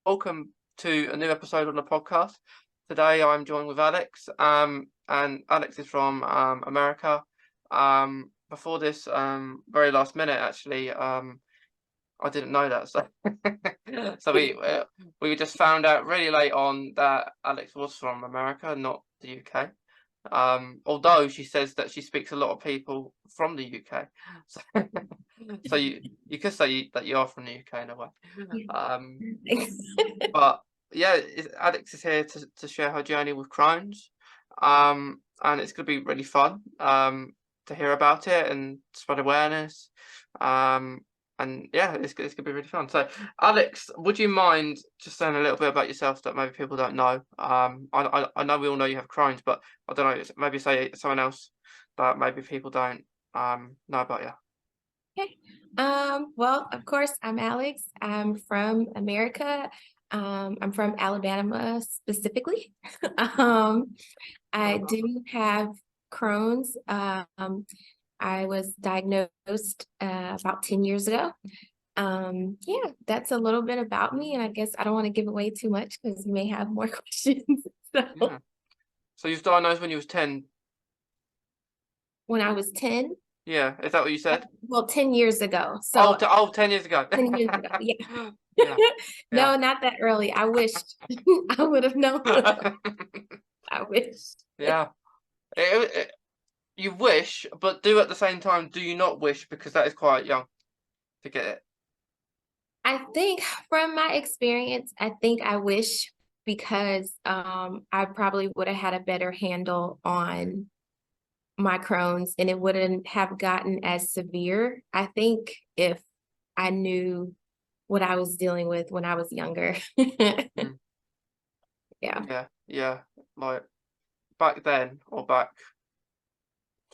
Welcome to a new episode on the podcast. Today I'm joined with Alex, and Alex is from America. Before this, very last minute actually, I didn't know that, so so we just found out really late on that Alex was from America, not the UK. Although she says that she speaks a lot of people from the UK, so, so you could say that you are from the UK in a way. But yeah, Alex is here to share her journey with Crohn's, and it's going to be really fun to hear about it and spread awareness. And yeah, it's going to be really fun. So, Alex, would you mind just saying a little bit about yourself that maybe people don't know? I know we all know you have Crohn's, but I don't know, maybe say someone else that maybe people don't know about you. Okay. Well, of course, I'm Alex. I'm from America. I'm from Alabama specifically. I do have Crohn's. I was diagnosed about 10 years ago. Yeah, that's a little bit about me, and I guess I don't want to give away too much because you may have more questions. Yeah. So you was diagnosed when you was 10. When I was 10, Yeah, is that what you said? well, 10 years ago. Oh, So 10 years ago. 10 years ago, yeah. Yeah, yeah. No, not that early. I wished I would have known. I wish. Yeah. You wish, but do at the same time, do you not wish? Because that is quite young to get it. I think from my experience, I think I wish because I probably would have had a better handle on my Crohn's and it wouldn't have gotten as severe. I think if I knew what I was dealing with when I was younger. Mm. Yeah. Yeah, yeah. Like back then, or back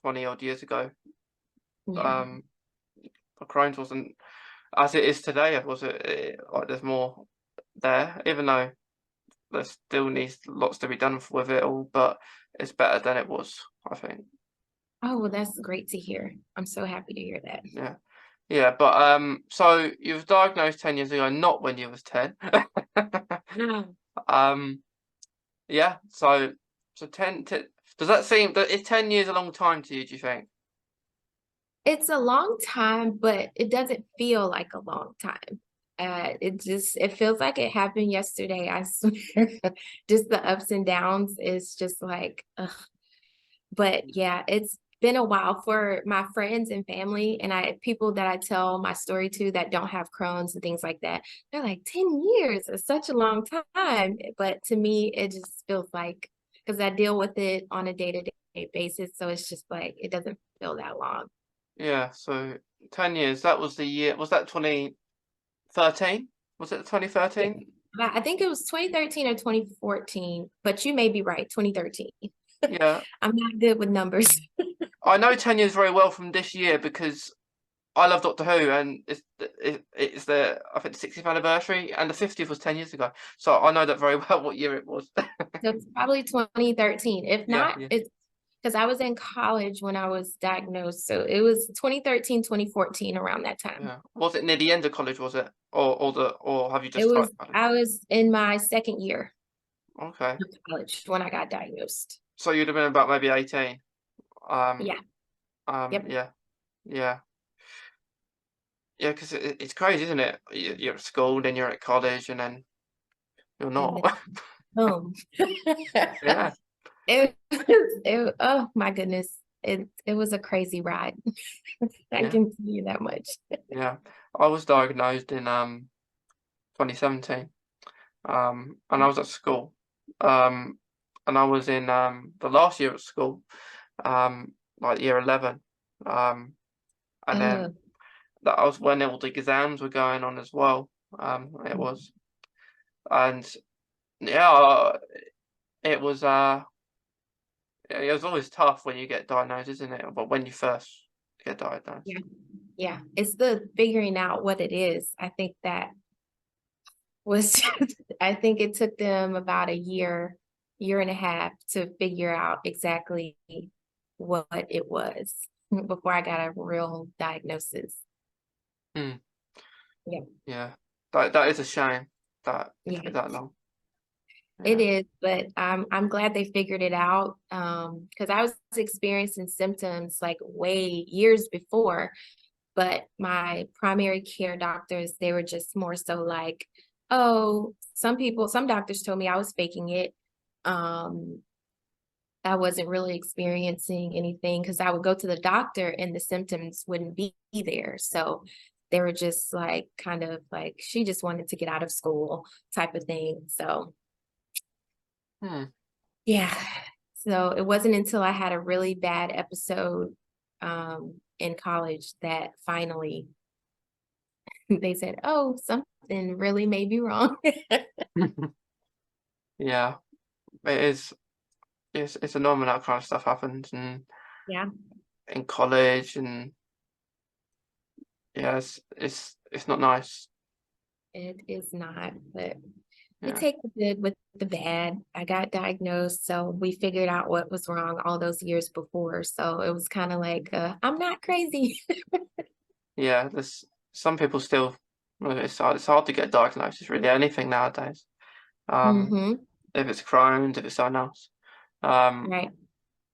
20 odd years ago, Yeah. um, the Crohn's wasn't as it is today. Was it like there's more there, even though there still needs lots to be done with it all, but it's better than it was, I think. Oh, well, that's great to hear. I'm so happy to hear that. Yeah. Yeah, but so you was diagnosed 10 years ago, not when you was 10. Um, yeah, so 10, does that seem that is 10 years a long time to you, do you think? It's a long time, but it doesn't feel like a long time. It feels like it happened yesterday. I swear, just the ups and downs is just like, ugh. But yeah, it's been a while for my friends and family, and people that I tell my story to that don't have Crohn's and things like that. They're like, 10 years is such a long time. But to me, it just feels like because I deal with it on a day-to-day basis, so it's just like it doesn't feel that long. Yeah, so 10 years, that was the year, was that 2013? Was it 2013? I think it was 2013 or 2014, but you may be right, 2013. Yeah, I'm not good with numbers. I know 10 years very well from this year because I love Doctor Who, and it's the I think the 60th anniversary, and the 50th was 10 years ago. So I know that very well what year it was. So it's probably 2013. If Yeah, not, yeah, it's because I was in college when I was diagnosed. So it was 2013, 2014 around that time. yeah. Was it near the end of college, was it? Or have you It just was, started college? I was in my second year Okay. of college when I got diagnosed. So you'd have been about maybe 18. Yeah. Yep. Yeah, yeah. Yeah, because it's crazy, isn't it? You're at school, then you're at college, and then you're And not. then boom. Yeah, Oh my goodness. It was a crazy ride. I yeah, can tell you that much. yeah. I was diagnosed in 2017. And I was at school. Um, and I was in the last year at school, like year 11. Um, and Uh, then that was when all the exams were going on as well. It was, and yeah, it was always tough when you get diagnosed, isn't it? But when you first get diagnosed. yeah. Yeah. It's the figuring out what it is. I think that was I think it took them about a year and a half to figure out exactly what it was before I got a real diagnosis. Hmm. Yeah. Yeah, that is a shame. that it Yeah. took that long. It Yeah. is, but I'm glad they figured it out. Because I was experiencing symptoms like way years before, but my primary care doctors, they were just more so like, oh, some doctors told me I was faking it. Um, I wasn't really experiencing anything because I would go to the doctor and the symptoms wouldn't be there. So they were just like kind of like she just wanted to get out of school type of thing. So Hmm. yeah. So it wasn't until I had a really bad episode in college that finally they said, oh, something really may be wrong. Yeah, it is. It's a normal that kind of stuff happens Yeah, in college, and yeah, it's not nice. it is not, but we Yeah. take the good with the bad. I got diagnosed, so we figured out what was wrong all those years before. So it was kind of like, I'm not crazy. Yeah, there's some people still. Well, it's hard to get diagnosis really anything nowadays. Um, Mm-hmm. if it's Crohn's, if it's something else. Um, Right,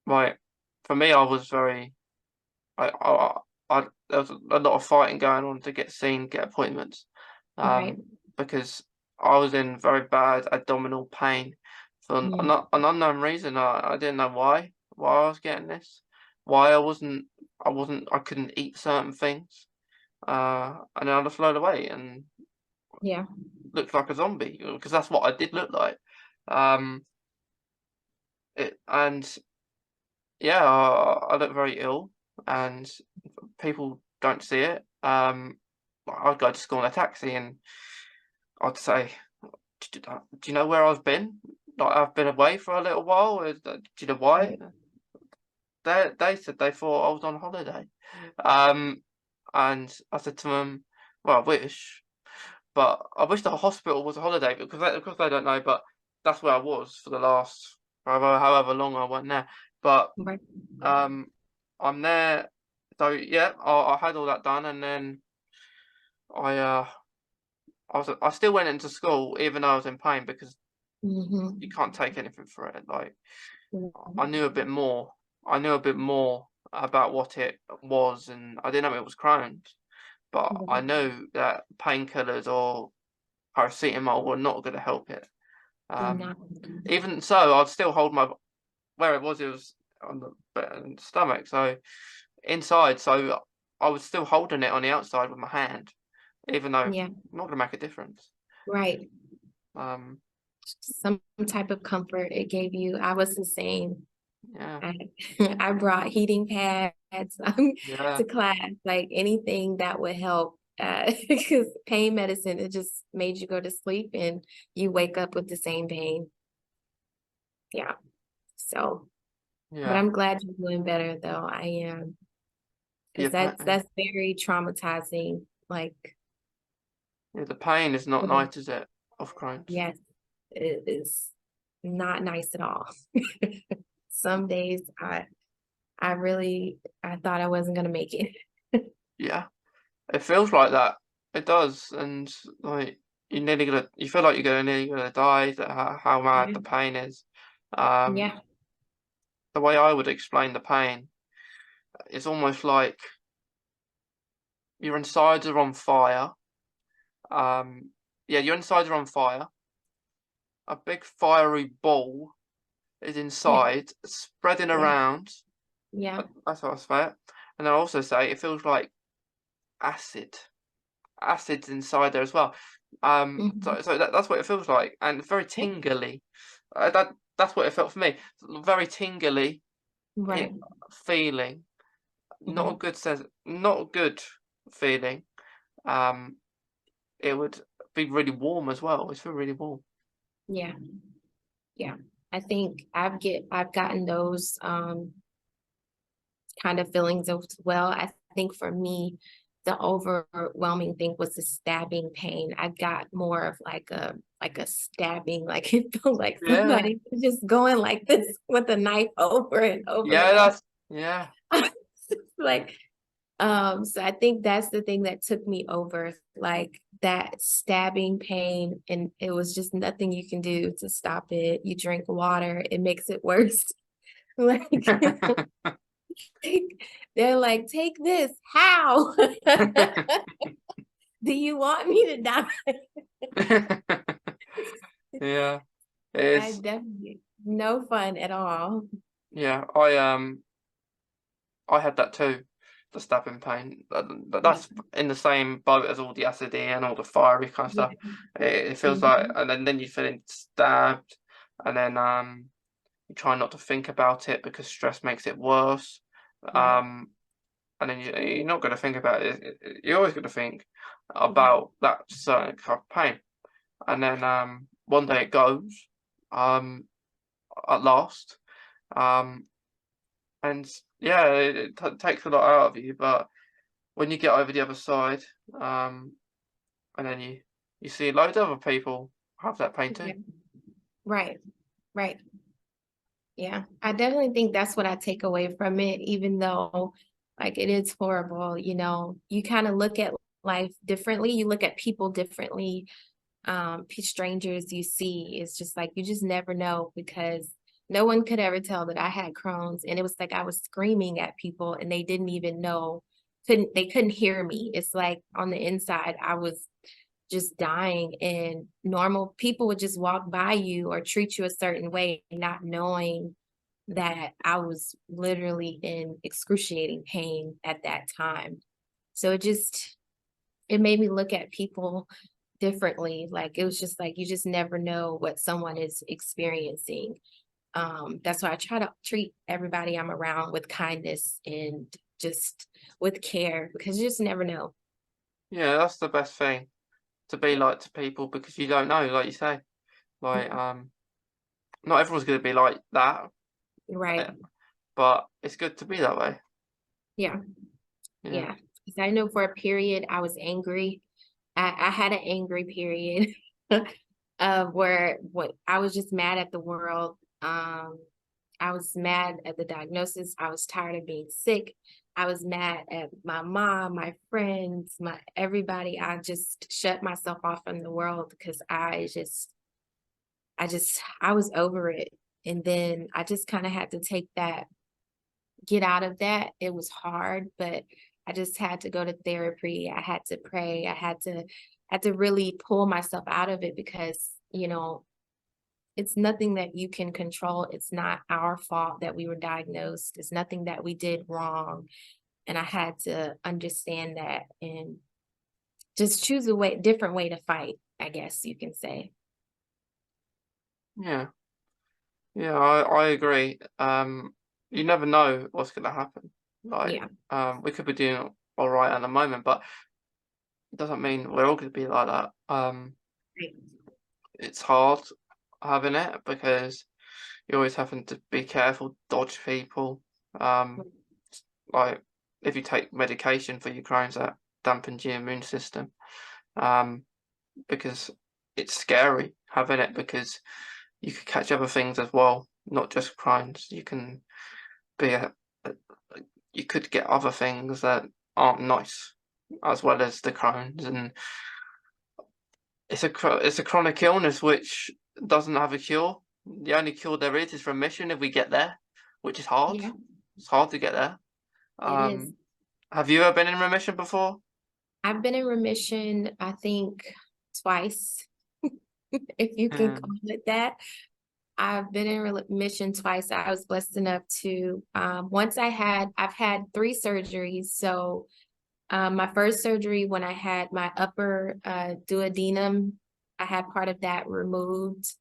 right. For me, I was very. I there was a lot of fighting going on to get seen, get appointments. right. Because I was in very bad abdominal pain for Mm, an unknown reason. I didn't know why I was getting this, why I couldn't eat certain things. And then I just flowed away and yeah, looked like a zombie because that's what I did look like. Um, and yeah, I look very ill, and people don't see it. I'd go to school in a taxi, and I'd say, do you know where I've been? Like I've been away for a little while. Do you know why? right. They said they thought I was on holiday. Um, and I said to them, well, I wish the hospital was a holiday because they don't know, but that's where I was for the last however long I went there. But Right. um, I'm there. So yeah, I had all that done, and then I uh I still went into school even though I was in pain because you Mm-hmm. can't take anything for it. Like I knew a bit more. I knew a bit more about what it was, and I didn't know it was Crohn's, but I Right. knew that painkillers or paracetamol were not going to help it. Not. Even so, I'd still hold my where it was on the stomach, so inside. So I was still holding it on the outside with my hand, even though Yeah, not going to make a difference. right. Um, Some type of comfort it gave you. I was the same. yeah, I I brought heating pads yeah, to class, like anything that would help. Because pain medicine, it just made you go to sleep and you wake up with the same pain. Yeah. So, but yeah. I'm glad you're doing better though. I am, Yeah, because that's very traumatizing. Like, yeah, the pain is not mhm, nice, is it? Of Crohn's. yes, it is not nice at all. Some days I thought I wasn't gonna make it. Yeah, it feels like that. It does, and like you feel like nearly gonna die. How mad Yeah. the pain is. Um, Yeah. the way I would explain the pain is almost like your insides are on fire. Yeah, your insides are on fire. A big fiery ball is Yeah. inside, spreading Yeah. around. Yeah. That's how I say it. And I also say it feels like acid. Acids inside there as well. Mhm. That's what it feels like, and very Yeah. tingly. That's what it felt for me. Very tingly Right. it, feeling. Not a Right. good sense. Not a good feeling. Um, it would be really warm as well. It's feel really warm. Yeah. Yeah. I think I've gotten those kind of feelings as well. I think for me, the overwhelming thing was the stabbing pain. I got more of like a stabbing, like it felt like Yeah, somebody was just going like this with a knife over and over and yeah, over. yeah, Like So I think that's the thing that took me over, like that stabbing pain, and it was just nothing you can do to stop it. You drink water, it makes it worse. Like they're like, take this. How? Do you want me to die? Yeah, it I is. definitely no fun at all. Yeah, I had that too, the stabbing pain. Yeah. That's in the same boat as all the acidy and all the fiery kind of Yeah. stuff. It feels like, Mhm. and then you feeling stabbed, and then you try not to think about it because stress makes it worse. Right. Um, and then you're not going to think about it. You're always going to think Mhm. about that certain kind of pain, and then one day it goes, um, at last, um, and yeah, it takes a lot out of you, but when you get over the other side, um, and then you see loads of other people have that pain too. Yeah. Right. Right. Yeah, I definitely think that's what I take away from it, even though like it is horrible, you kind of look at life differently. You look at people differently. Strangers you see, it's just like you just never know because no one could ever tell that I had Crohn's. And it was like I was screaming at people and they didn't even know, they couldn't hear me. It's like on the inside, I was just dying and normal people would just walk by you or treat you a certain way, not knowing that I was literally in excruciating pain at that time. So it made me look at people differently. Like it was just like you just never know what someone is experiencing. That's why I try to treat everybody I'm around with kindness and just with care because you just never know. Yeah, that's the best thing to be Yeah. like to people because you don't know, like you say, like Mhm. not everyone's going to be like that, Right. eh, but it's good to be that way. Yeah. Yeah. Yeah. 'Cause I know for a period I was angry. I had an angry period where what I was just mad at the world. I was mad at the diagnosis. I was tired of being sick. I was mad at my mom, my friends, my everybody. I just shut myself off from the world because I was over it. And then I just kind of had to get out of that. It was hard, but I just had to go to therapy. I had to pray. I had to really pull myself out of it because, it's nothing that you can control. It's not our fault that we were diagnosed. It's nothing that we did wrong. And I had to understand that and just choose different way to fight, I guess you can say. Yeah. Yeah, I agree. You never know what's going to happen. Like, Yeah. we could be doing all right at the moment, but it doesn't mean we're all going to be like that. Right. It's hard having it because you're always having to be careful, dodge people. Um, like if you take medication for your Crohn's, that dampens your immune system. Um, because it's scary having it because you could catch other things as well, not just Crohn's. You can be a you could get other things that aren't nice as well as the Crohn's, and it's a chronic illness which doesn't have a cure. The only cure there is remission if we get there, which is hard. Yeah, It's hard to get there. it is. Um, have you ever been in remission before? I've been in remission, I think, twice, if you can Mm, call it that. I've been in remission twice. I was blessed enough to, I've had three surgeries. So, my first surgery, when I had my upper duodenum, I had part of that removed.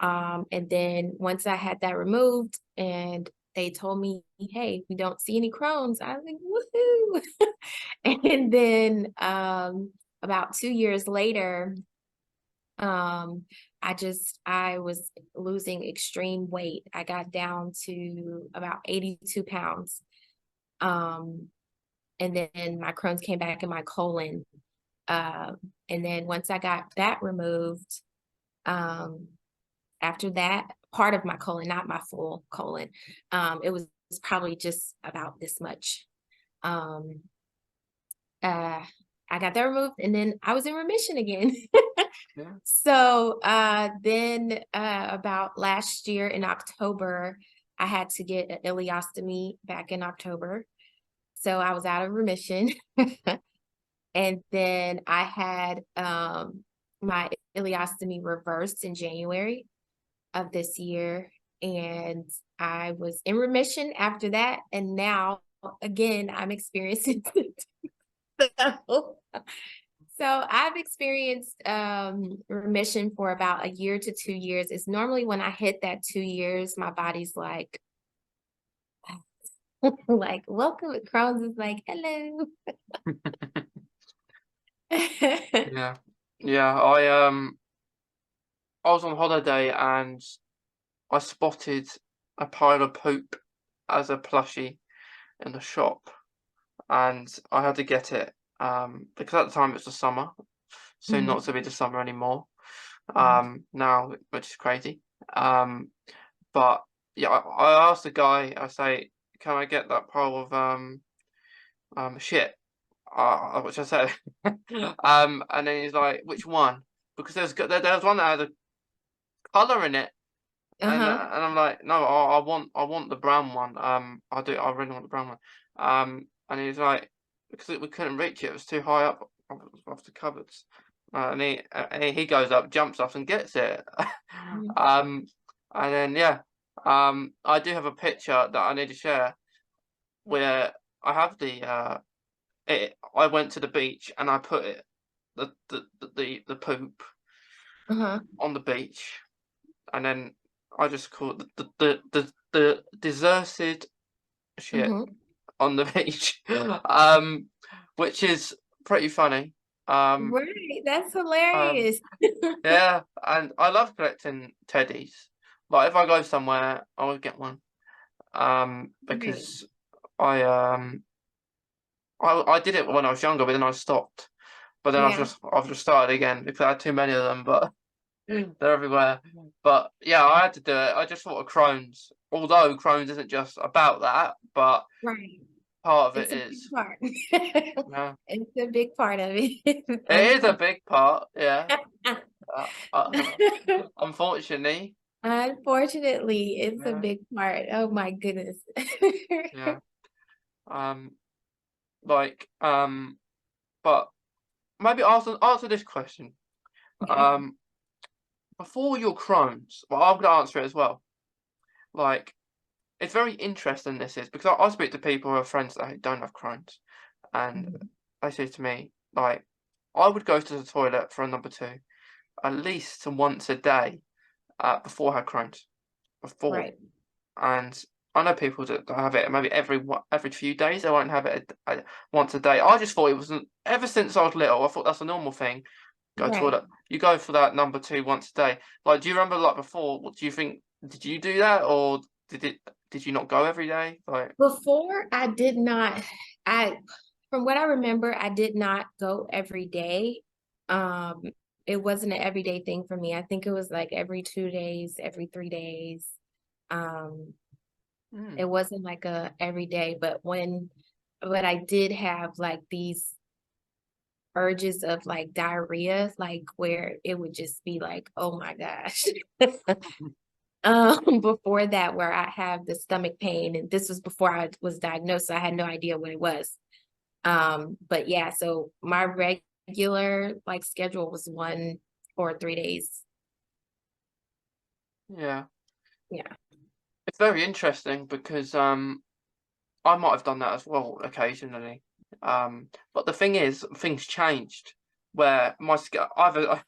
And then once I had that removed and they told me, hey, we don't see any Crohn's, I was like, woohoo. And then about 2 years later, um, I was losing extreme weight. I got down to about 82 pounds. Um, and then my Crohn's came back in my colon. Uh, and then once I got that removed, um, after that, part of my colon, not my full colon, it was probably just about this much. Um, I got that removed, and then I was in remission again. Yeah. So then about last year in October, I had to get an ileostomy back in October. So I was out of remission. And then I had my ileostomy reversed in January of this year. And I was in remission after that. And now, again, I'm experiencing so I've experienced remission for about a year to 2 years. It's normally when I hit that 2 years, my body's like, like, welcome. Crohn's is like, hello. Yeah. Yeah. I was on holiday and I spotted a pile of poop as a plushie in the shop, and I had to get it because at the time it was the summer, soon not to be the summer anymore. Now, which is crazy. But yeah, I asked the guy, I say, can I get that pile of shit? Which I said, and then he's like, which one? Because there was one that had a color in it. Uh-huh. And I'm like, no, I want the brown one. I really want the brown one. And he's like, because we couldn't reach it, it was too high up off the cupboards. And he goes up, jumps up, and gets it. Um, and then yeah, I do have a picture that I need to share where I have I went to the beach and I put the poop Uh-huh. on the beach, and then I just called the deserted shit Mm-hmm. on the beach, which is pretty funny. Um, Right. That's um, hilarious. yeah, and I love collecting teddies. Like if I go somewhere, I would get one. Right. Because I um I did it when I was younger, but then I stopped. But then Yeah. I've just started again because I had too many of them. But they're everywhere. But yeah, I had to do it. I just thought of Crohn's. Although Crohn's isn't just about that, but Right. part of it It's a is. big part. Yeah, It's a big part of it. it is a big part. Yeah. Unfortunately. Unfortunately, it's a Yeah. big part. Oh my goodness. Yeah. Um. Like. But maybe answer this question. Okay. Um. Before your Crohn's, well, I'm gonna answer it as well. Like, it's very interesting. This is because I speak to people who are friends that don't have Crohn's, and Mhm. they say to me, like, I would go to the toilet for a number two at least once a day before I had Crohn's. Before. Right. And I know people that have it maybe every few days. They won't have it once a day. I just thought it wasn't. Ever since I was little, I thought that's a normal thing. Go Right. toilet. You go for that number two once a day. Like, do you remember like before? What do you think? Did you do that, or did you not go every day? Like, Before I did not, I from what I remember, I did not go every day. Um, it wasn't an everyday thing for me. I think it was like every 2 days, every 3 days. Um, mm, it wasn't like a every day, but I did have like these urges of like diarrhea, like where it would just be like, oh my gosh. Before that, where I have the stomach pain, and this was before I was diagnosed, so I had no idea what it was. But yeah, so my regular like schedule was 1 or 3 days. yeah, Yeah. it's very interesting because I might have done that as well occasionally. But the thing is, things changed. Where my either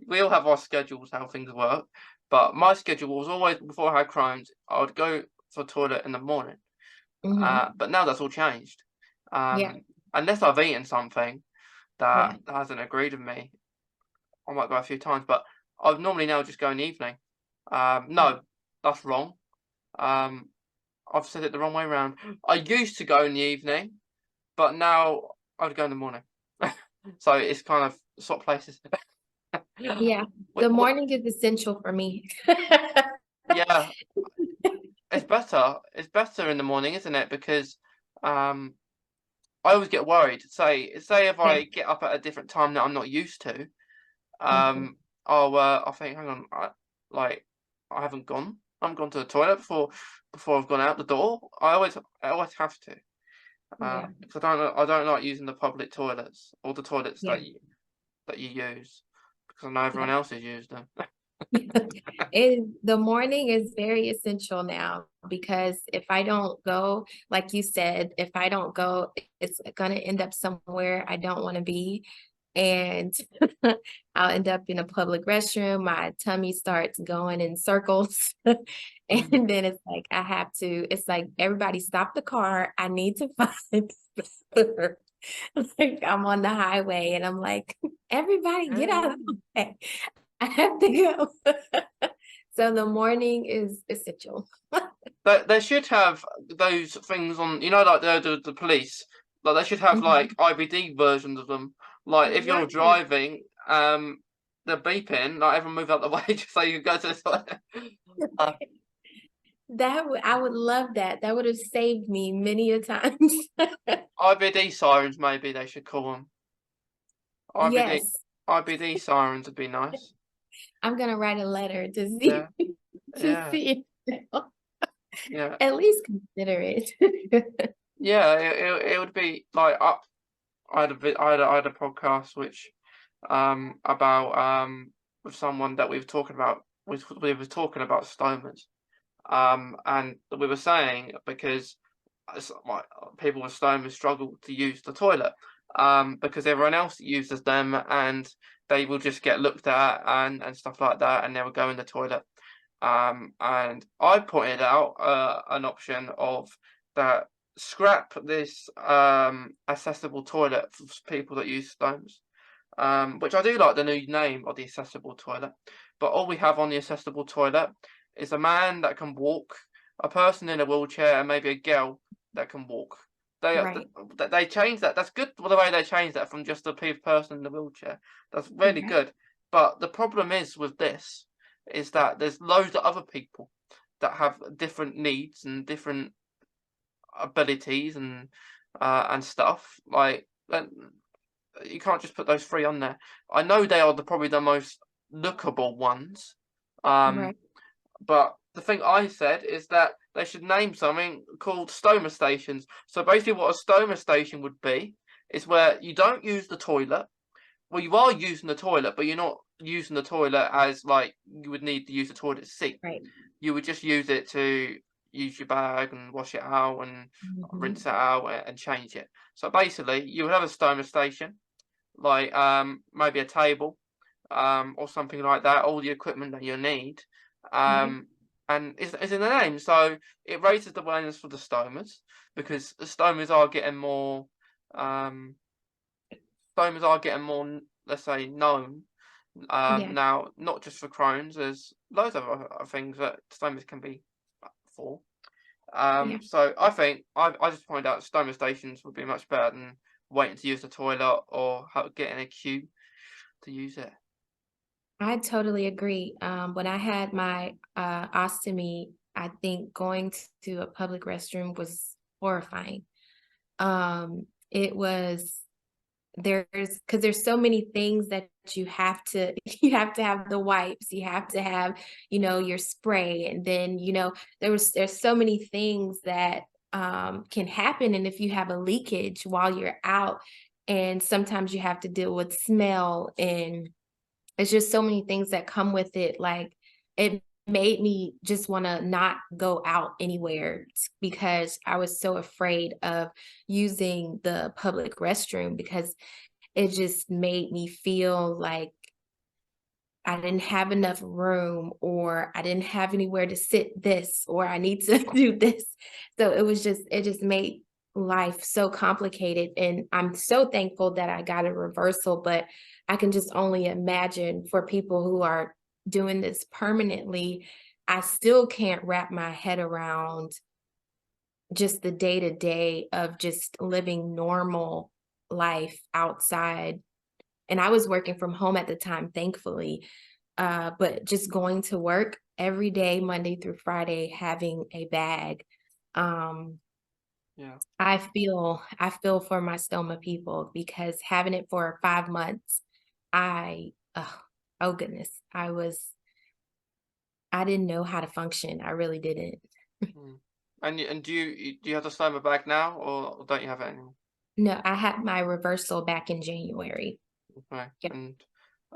we all have our schedules, how things work. But my schedule was always before I had Crohn's, I would go for toilet in the morning. Hmm. But now that's all changed. Yeah. Unless I've eaten something Yeah. that hasn't agreed with me, I might go a few times. But I would normally now just go in the evening. No, that's wrong. Um, I've said it the wrong way around. I used to go in the evening, but now I'd go in the morning. So it's kind of swap places. Yeah. Wait, The morning is essential for me. yeah, it's better. It's better in the morning, isn't it? Because um, I always get worried. Say if Yeah. I get up at a different time that I'm not used to, Mhm. I'll think, hang on, I haven't gone. I haven't gone to the toilet before I've gone out the door. I always have to. Yeah. Because I don't like using the public toilets or the toilets Yeah. that you use because I know Yeah. everyone else has used them. The morning is very essential now because if I don't go, like you said, if I don't go, it's gonna end up somewhere I don't want to be. And I'll end up in a public restroom. My tummy starts going in circles. Mm. And then it's like it's like everybody stop the car. I need to find like I'm on the highway and I'm like, everybody get out of the way. I have to go. So the morning is essential. They should have those things on, like the police. Like they should have like Mhm. IBD versions of them. Like if you're Right. driving, they're beeping. Like everyone move out the way just so you can go to the toilet. Uh, I would love that. That would have saved me many a times. IBD sirens, maybe they should call them. IBD Yes, IBD sirens would be nice. I'm gonna write a letter to see Yeah, to yeah, see if they'll yeah, at least consider it. yeah. It would be like I had a podcast which about with someone that we were talking about. We were talking about stomas. And we were saying because people with stomas struggle to use the toilet, because everyone else uses them and they will just get looked at and stuff like that, and they will go in the toilet. And I pointed out an option of that scrap this accessible toilet for people that use stomas. Which I do like the new name of the accessible toilet, but all we have on the accessible toilet is a man that can walk, a person in a wheelchair, and maybe a girl that can walk. They Right. they changed that. That's good the way they changed that from just a person in the wheelchair. That's really Right. good. But the problem is with this is that there's loads of other people that have different needs and different abilities and stuff like. You can't just put those three on there. I know they are probably the most lookable ones. Um, Right. but the thing I said is that they should name something called stoma stations. So basically, what a stoma station would be is where you don't use the toilet. Well, you are using the toilet, but you're not using the toilet as like you would need to use the toilet seat. Right. You would just use it to use your bag and wash it out and rinse Mhm. it out and change it. So basically, you would have a stoma station like maybe a table or something like that, all the equipment that you need. Right. And it's in the name, so it raises the awareness for the stomas because the stomas are getting more um, let's say, known Yeah. now, not just for Crohn's. There's loads of other things that stomas can be for. Yeah. So I think I just pointed out stoma stations would be much better than waiting to use the toilet or getting a queue to use it. I totally agree. When I had my ostomy, I think going to a public restroom was horrifying. It was there's so many things that you have to you have to have the wipes, you have to have, your spray, and then, there's so many things that can happen. And if you have a leakage while you're out, and sometimes you have to deal with smell, and it's just so many things that come with it. Like, it made me just want to not go out anywhere because I was so afraid of using the public restroom, because it just made me feel like I didn't have enough room, or I didn't have anywhere to sit this, or I need to do this. So it just made life so complicated. And I'm so thankful that I got a reversal, but I can just only imagine for people who are doing this permanently. I still can't wrap my head around just the day to day of just living normal life outside. And I was working from home at the time, thankfully. But just going to work every day, Monday through Friday, having a bag. Um, Yeah. I feel for my stoma people because having it for 5 months, I oh goodness, I didn't know how to function. I really didn't. Mm. And do you have the stoma bag now, or don't you have it anymore? No, I had my reversal back in January. Okay. Yeah. And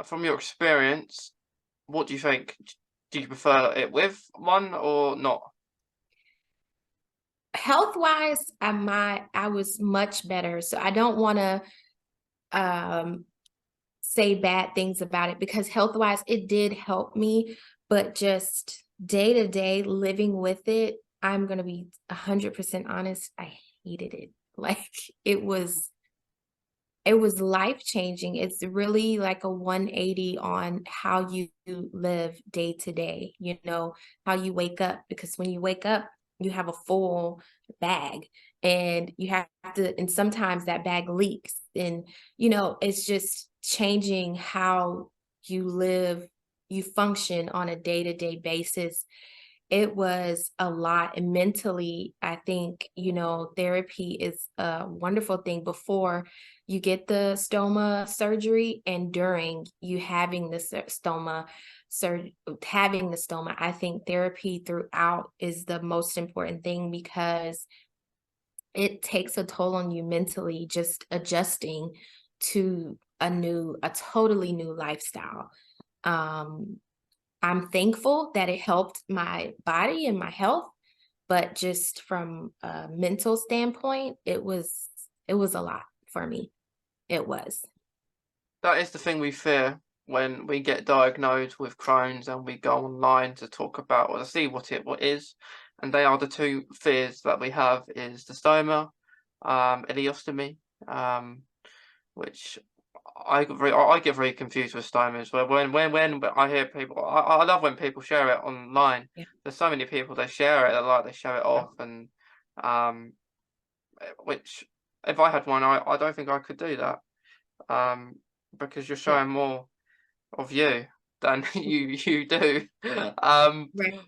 from your experience, what do you think? Do you prefer it with one or not? Health-wise, I was much better, so I don't wanna, um, say bad things about it because health-wise, it did help me, but just day to day living with it, I'm gonna be 100% honest, I hated it. Like, it was it was life-changing. It's really like a 180 on how you live day to day, how you wake up, because when you wake up, you have a full bag and you have to, and sometimes that bag leaks. And, it's just changing how you live, you function on a day-to-day basis. It was a lot, and mentally, I think, therapy is a wonderful thing before you get the stoma surgery and during you having the having the stoma. I think therapy throughout is the most important thing because it takes a toll on you mentally just adjusting to a totally new lifestyle. Um, I'm thankful that it helped my body and my health, but just from a mental standpoint, it was a lot for me. It was. That is the thing we fear when we get diagnosed with Crohn's and we go online to talk about or to see what is, and they are the two fears that we have is the stoma, ileostomy, which I get very confused with stomas. Where when I hear people, I love when people share it online. Yeah. There's so many people they share it, they show it off, and um, which if I had one, I don't think I could do that. Um, because you're Yeah. showing more of you than you do. Um, Right.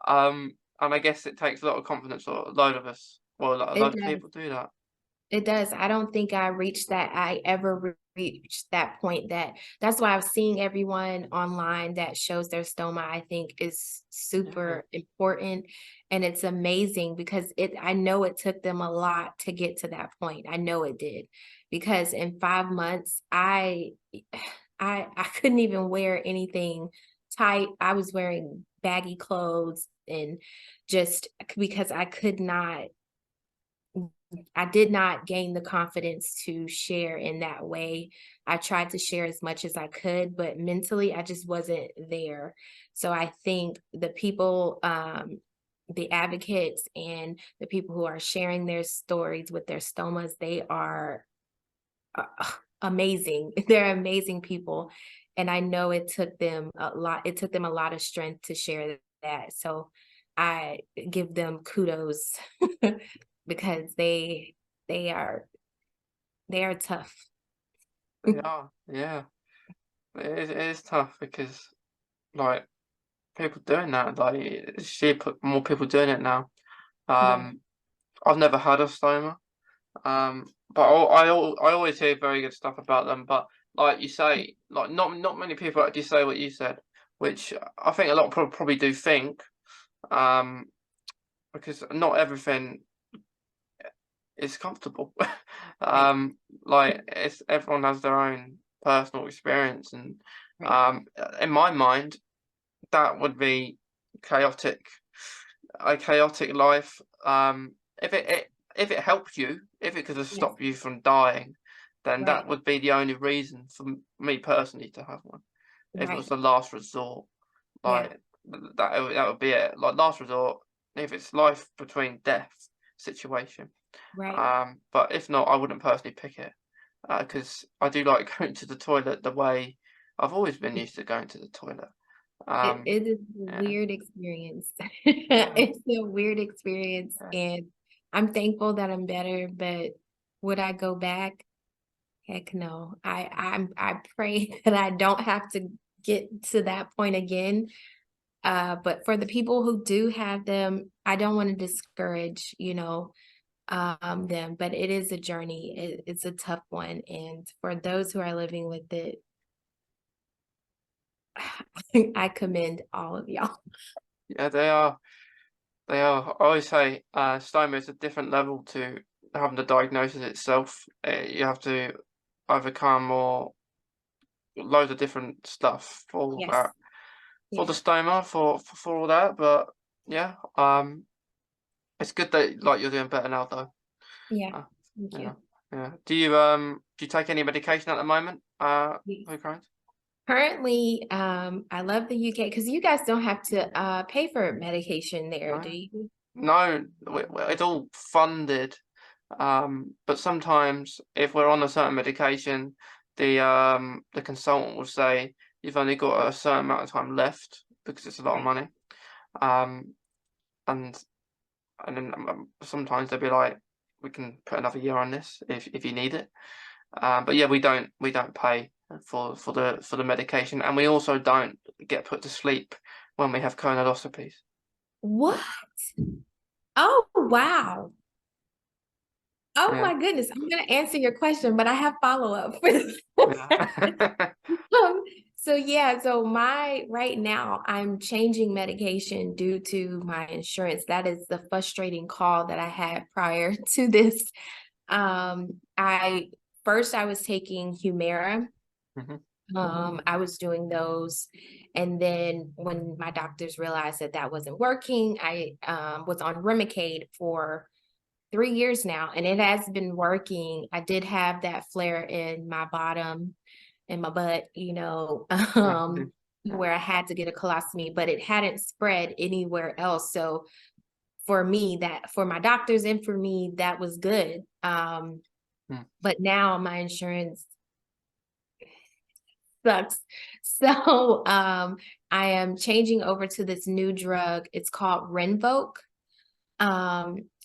and I guess it takes a lot of confidence for a load of us. Well, a It load of does. people do that. It does. I don't think I ever reached that point. That's why I'm seeing everyone online that shows their stoma, I think is Yeah, super important. And it's amazing because I know it took them a lot to get to that point. I know it did. Because in 5 months, I couldn't even wear anything tight. I was wearing baggy clothes and just because I did not gain the confidence to share in that way. I tried to share as much as I could, but mentally I just wasn't there. So I think the advocates and the people who are sharing their stories with their stomas, they are amazing. They're amazing people. And I know it took them a lot of strength to share that. So I give them kudos because they are they are tough. they are. Yeah, it is tough because like people doing that, like see more people doing it now. Yeah, Um, I've never had a stoma. But I always hear very good stuff about them. But like you say, like not many people actually say what you said, which I think a lot of people probably do think. Um, because not everything is comfortable. right, Like it's everyone has their own personal experience, and right. in my mind, that would be chaotic, a chaotic life. If it helped you, if it could have Yes, stopped you from dying, then right, that would be the only reason for me personally to have one. If it was right. the last resort, Yeah, like that would be it. Like last resort, if it's life between death situation. right. But if not, I wouldn't personally pick it because I do like going to the toilet the way I've always been used to going to the toilet. It Um, it is a yeah, weird experience. yeah, It's a weird experience, yeah. and I'm thankful that I'm better, but would I go back? Heck no. I pray that I don't have to get to that point again. But for the people who do have them, I don't want to discourage, them, but it is a journey. It's a tough one. And for those who are living with it, I commend all of y'all. Yeah, they are. They are. I always say stoma is a different level to having the diagnosis itself. You have to overcome or loads of different stuff for Yes. that, for Yeah. the stoma, for all that. But yeah, it's good that like you're doing better now though. Yeah. Uh, Thank yeah, you. yeah. Do you take any medication at the moment? Yes. For Crohn's? Currently, I love the UK because you guys don't have to pay for medication there, do No, you? no. It's all funded. But sometimes if we're on a certain medication, the consultant will say you've only got a certain amount of time left because it's a lot of Right. money. Um, and and then sometimes they'll be like, we can put another year on this if you need it. But yeah, we don't pay for the medication, and we also don't get put to sleep when we have colonoscopies. What? Oh, wow. Oh Yeah, my goodness. I'm gonna answer your question, but I have follow-up for this. yeah. Um, so yeah, so my right now I'm changing medication due to my insurance. That is the frustrating call that I had prior to this. I first I was taking Humira. Mhm. I was doing those, and then when my doctors realized that that wasn't working, I was on Remicade for 3 years now, and it has been working. I did have that flare in my bottom, in my butt, Mhm. where I had to get a colostomy, but it hadn't spread anywhere else. So for me, that for my doctors and for me, that was good. Mm. But now my insurance sucks. So I am changing over to this new drug. It's called Rinvoq.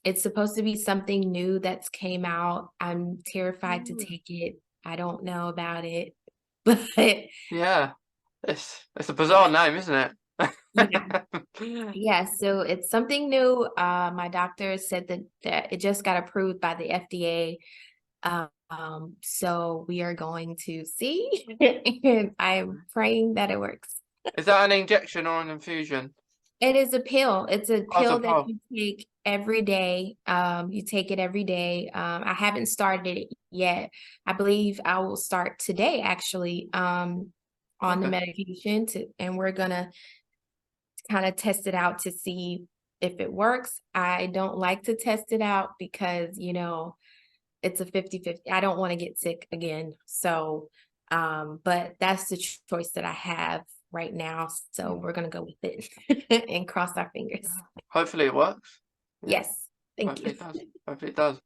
It's supposed to be something new that's came out. I'm terrified to Mm. take it. I don't know about it, but Yeah, it's a bizarre yeah, name, isn't yeah, it? yeah. So it's something new. My doctor said that it just got approved by the FDA. So we are going to see, and I'm praying that it works. Is that an injection or an infusion? It is a pill. It's a Oh, it's a pill that pill. you take every day. You take it every day. I haven't started it yet. I believe I will start today, actually, on the Okay. medication and we're gonna kind of test it out to see if it works. I don't like to test it out because, it's a 50-50. I don't want to get sick again. So, but that's the choice that I have right now. So we're gonna go with it and cross our fingers. Hopefully it works. Yeah, Yes, thank hopefully you. it does. Hopefully it does.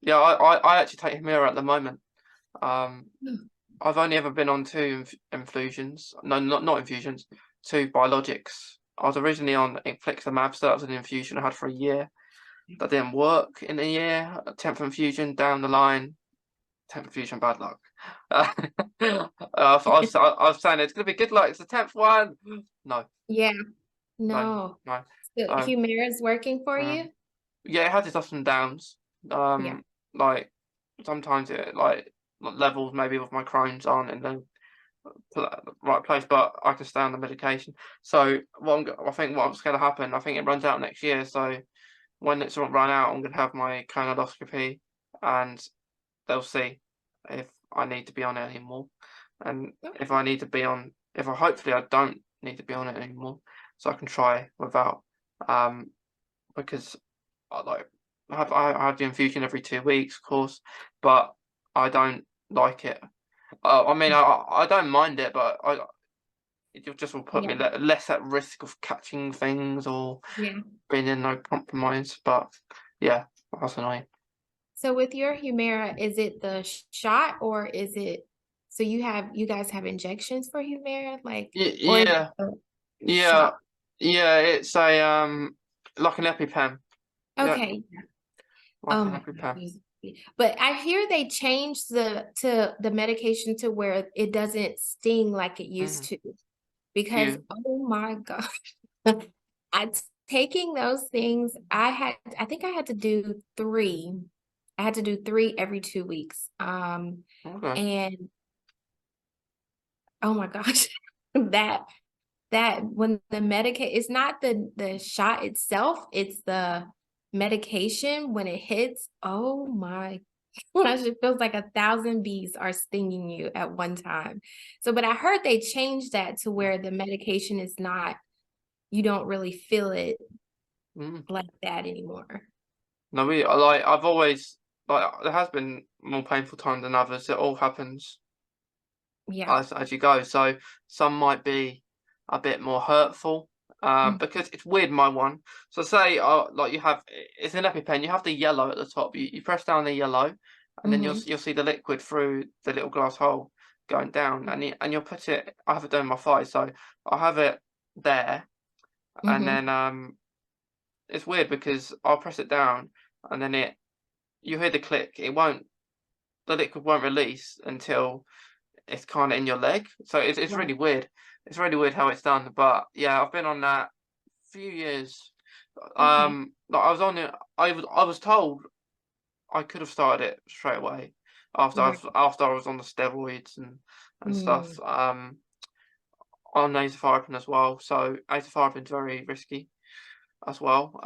Yeah, I actually take Humira at the moment. Um, I've only ever been on two infusions. No, not infusions. Two biologics. I was originally on infliximab, so that was an infusion I had for a year. That didn't work in a year. 10th infusion down the line. 10th infusion, bad luck. I was saying it's gonna be good luck. It's the 10th one. No, Yeah, no, no. no. So So Humira's working for you? yeah, it has its ups and downs. Yeah. Like sometimes it levels maybe with my Crohn's aren't in the right place, but I can stay on the medication. So I think what's going to happen, I think it runs out next year. So when it's run out, I'm going to have my colonoscopy, and they'll see if I need to be on it anymore, and if Okay. I need to be on, if I hopefully I don't need to be on it anymore, so I can try without. Um, because I have the infusion every 2 weeks, of course, but I don't like it. I mean, I don't mind it, but it just will put me Yeah. less at risk of catching things or Yeah. being in no compromise. But yeah, that's annoying. So with your Humira, is it the shot or is it so you guys have injections for Humira, like, or is it Yeah, the yeah, shot? yeah. It's a like an EpiPen. Yeah, Okay. like Oh an my EpiPen. goodness. But I hear they changed the medication to where it doesn't sting like it used Mm. to because You oh my God. I taking those things, I think I had to do three. I had to do three every 2 weeks. Okay. And oh my gosh, that when the medication, it's not the shot itself, it's the medication when it hits. Oh my gosh, it feels like 1,000 bees are stinging you at one time. So, but I heard they changed that to where the medication is not, you don't really feel it Mm. like that anymore. No, I've always there has been more painful times than others. It all happens Yeah. as you go. So some might be a bit more hurtful. Mm. Because it's weird, my one. So say, like you have, it's an EpiPen. You have the yellow at the top. You press down the yellow, and then Mm-hmm. you'll see the liquid through the little glass hole going down, and you'll put it. I have it down my thigh, so I have it there, and Mm-hmm. then it's weird because I'll press it down, and then you hear the click. The liquid won't release until it's kind of in your leg. So it's Right. really weird. It's really weird how it's done. But yeah, I've been on that few years. Okay. Like I was on it. I was told I could have started it straight away Right. after I was on the steroids and Mm. stuff. On azathioprine as well. So azathioprine's very risky as well.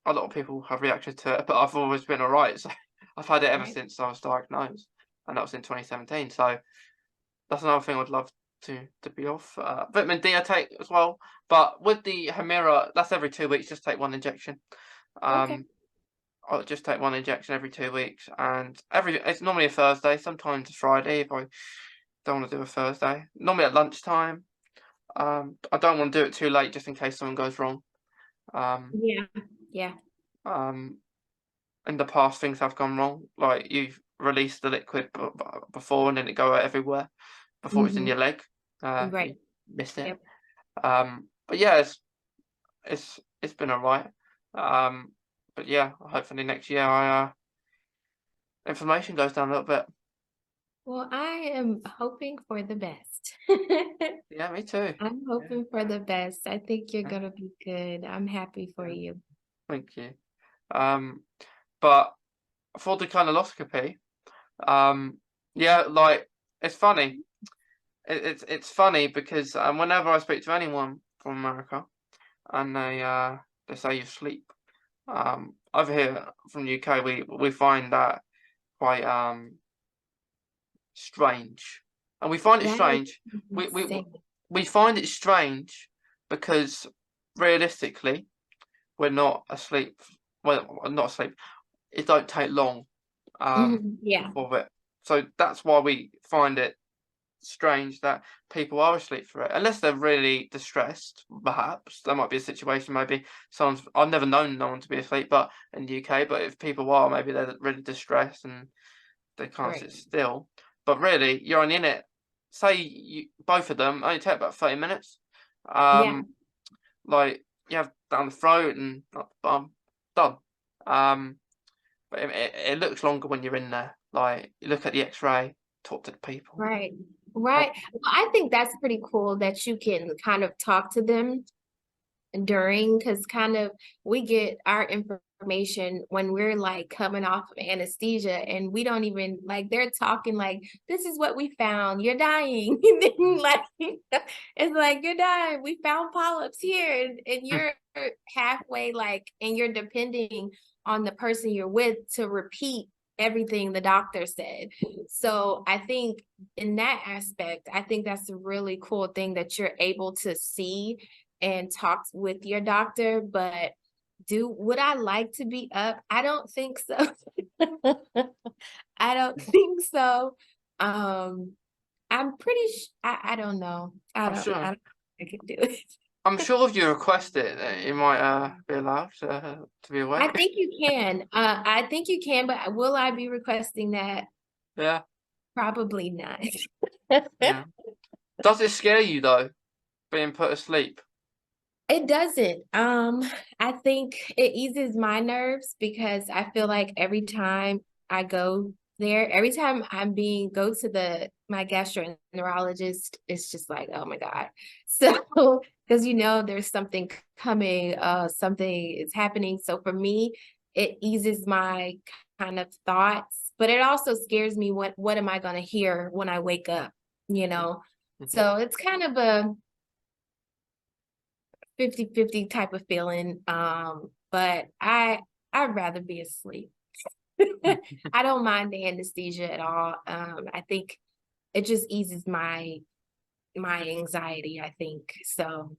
A lot of people have reactions to it, but I've always been alright. So I've had it ever Right. since I was diagnosed, and that was in 2017. So that's another thing I'd love to be off. Vitamin D I take as well, but with the Humira, that's every 2 weeks. Just take one injection. Okay. Um, I'll just take one injection every 2 weeks, and it's normally a Thursday, sometimes a Friday if I don't want to do a Thursday. Normally at lunchtime. I don't want to do it too late just in case something goes wrong. Um, Yeah. Yeah. um, in the past, things have gone wrong. Like you've released the liquid before, and then it go out everywhere before it's in Mm-hmm. your leg. Right. You missed it. Yep. But yeah, it's been alright. Um, but yeah, hopefully next year I inflammation goes down a little bit. Well, I am hoping for the best. Yeah, me too. I'm Yeah, hoping for the best. I think you're yeah, gonna be good. I'm happy for yeah. you. Thank you. Um, but for the colonoscopy, um, yeah, like it's funny. It's funny because whenever I speak to anyone from America and they say you sleep, over here from the UK we find that quite strange, and we find it That is strange. We we insane. we find it strange because realistically we're not asleep. Well, not asleep. It don't take long Mhm. Yeah, for it, so that's why we find it strange that people are asleep for it, unless they're really distressed. Perhaps there might be a situation. Maybe someone's. I've never known no one to be asleep, but in the UK. But if people are, maybe they're really distressed and they can't right. sit still. But really, you're only in it. Say both of them only take about 30 minutes. Yeah, Um, like you have down the throat and up the bum, done. Um, but it looks longer when you're in there. Like you look at the X-ray, talk to the people. right. Oh, Right. Well, I think that's pretty cool that you can kind of talk to them during, because kind of we get our information when we're like coming off of anesthesia and we don't even like, they're talking like, this is what we found, you're dying. And then like it's like, you're dying, we found polyps here, and you're halfway like, and you're depending on the person you're with to repeat everything the doctor said. So I think in that aspect, I think that's a really cool thing that you're able to see and talk with your doctor. But would I like to be up? I don't think so. I don't think so. Um, I'm pretty I don't know. I'm sure. I don't think I can do it. I'm sure if you request it, you might be allowed to be I awake. think you can. I think you can, but will I be requesting that? Yeah, Probably not. yeah. Does it scare you though, being put asleep? It doesn't. I think it eases my nerves because I feel like every time I go there, every time go to the my gastroenterologist is just like, oh my God. So, because there's something coming, something is happening. So for me, it eases my kind of thoughts, but it also scares me what am I gonna hear when I wake up, you know? Mhm. So it's kind of a 50-50 type of feeling. But I'd rather be asleep. I don't mind the anesthesia at all. I think it just eases my anxiety, I think. So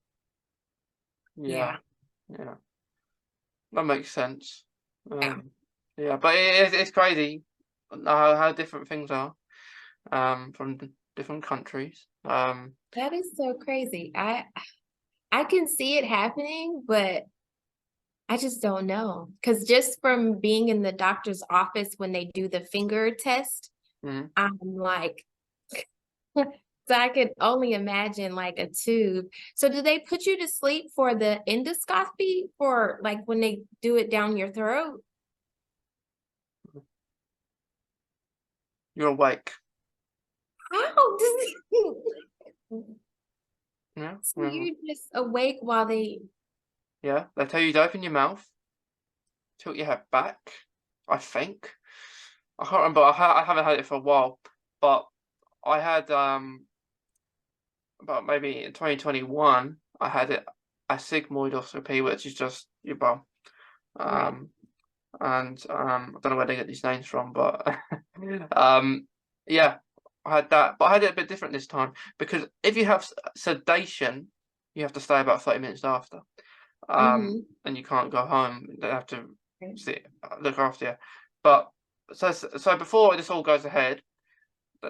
Yeah, yeah. yeah, that makes sense. Yeah. Yeah, but it's crazy how different things are from different countries. That is so crazy. I can see it happening, but I just don't know. Because just from being in the doctor's office when they do the finger test, mhm. I'm like, so I could only imagine like a tube. So do they put you to sleep for the endoscopy for like when they do it down your throat? You're awake. How does it? Yeah, So yeah, you're just awake while they. yeah. They tell you to open your mouth, tilt your head back. I think. I can't remember. I haven't had it for a while, but I had about maybe in 2021. I had a sigmoidoscopy, which is just your bum. Right. Um, and I don't know where they get these names from, but um, yeah, I had that, but I had it a bit different this time because if you have sedation, you have to stay about 30 minutes after, Mm-hmm. and you can't go home. They have to look after you. But so before this all goes ahead,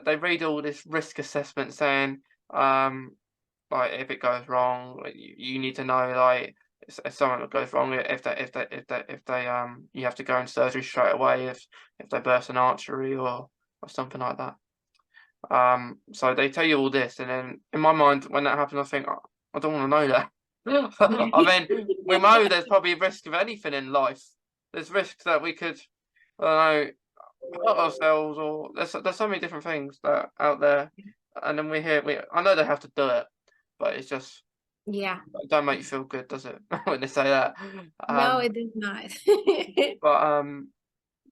they read all this risk assessment saying, um, like if it goes wrong, like, you need to know like if something goes wrong, if they you have to go in surgery straight away if they burst an artery or something like that. So they tell you all this, and then in my mind, when that happens, I think I don't want to know that. I mean, we know there's probably a risk of anything in life. There's risks that we could, I don't know, hurt ourselves, or there's so many different things that out there, and then I know they have to do it, but it's just Yeah. it don't make you feel good, does it? When they say that. No, Um, it does not. but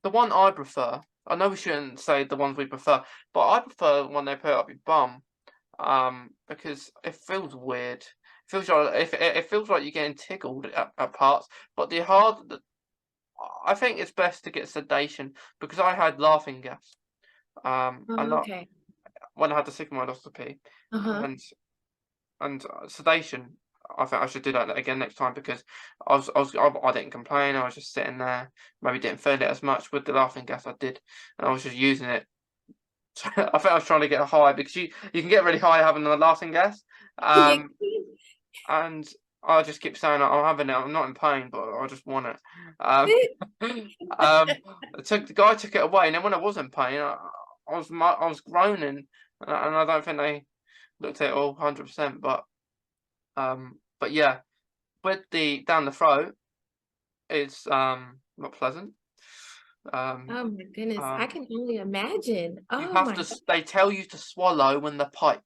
the one I prefer, I know we shouldn't say the ones we prefer, but I prefer when they put it up your bum, because it feels weird. It feels like it feels like you're getting tickled at parts, but I think it's best to get sedation because I had laughing gas. A Oh, lot okay. when I had the sigmoidoscopy, Uh-huh. and sedation. I think I should do that again next time because I didn't complain. I was just sitting there, maybe didn't feel it as much with the laughing gas I did, and I was just using it. I think I was trying to get a high because you can get really high having the laughing gas, You um, and I just keep saying I'm having it. I'm not in pain, but I just want it. Um, the guy took it away, and then when I was in pain, I was groaning, and I don't think they looked at it all 100%, but yeah, with the down the throat, it's not pleasant. Um, Oh my goodness. I um, can only imagine. you Oh have my to. God. They tell you to swallow when the pipe.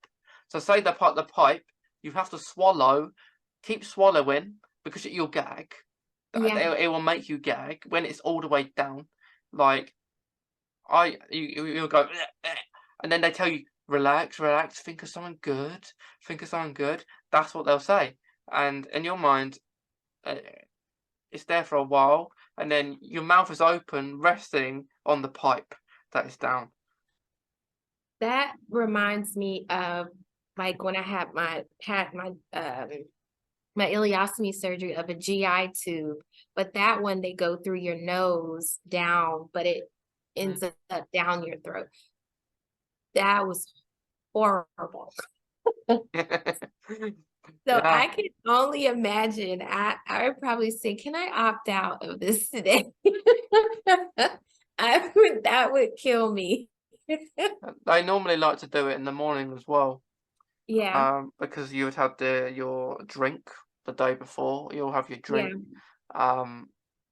So say the pipe, you have to swallow. Keep swallowing because you'll gag. Yeah. It will make you gag when it's all the way down. Like you'll go, and then they tell you relax, relax, think of something good, think of something good. That's what they'll say, and in your mind, uh, it's there for a while, and then your mouth is open, resting on the pipe that is down. That reminds me of like when I had my ileostomy surgery of a GI tube, but that one they go through your nose down, but it Mhm. ends up down your throat. That was horrible. So Yeah, I can only imagine. I would probably say, can I opt out of this today? That would kill me. they normally like to do it in the morning as well, Yeah, because you would have your drink the day before. You'll have your yeah. drink, um,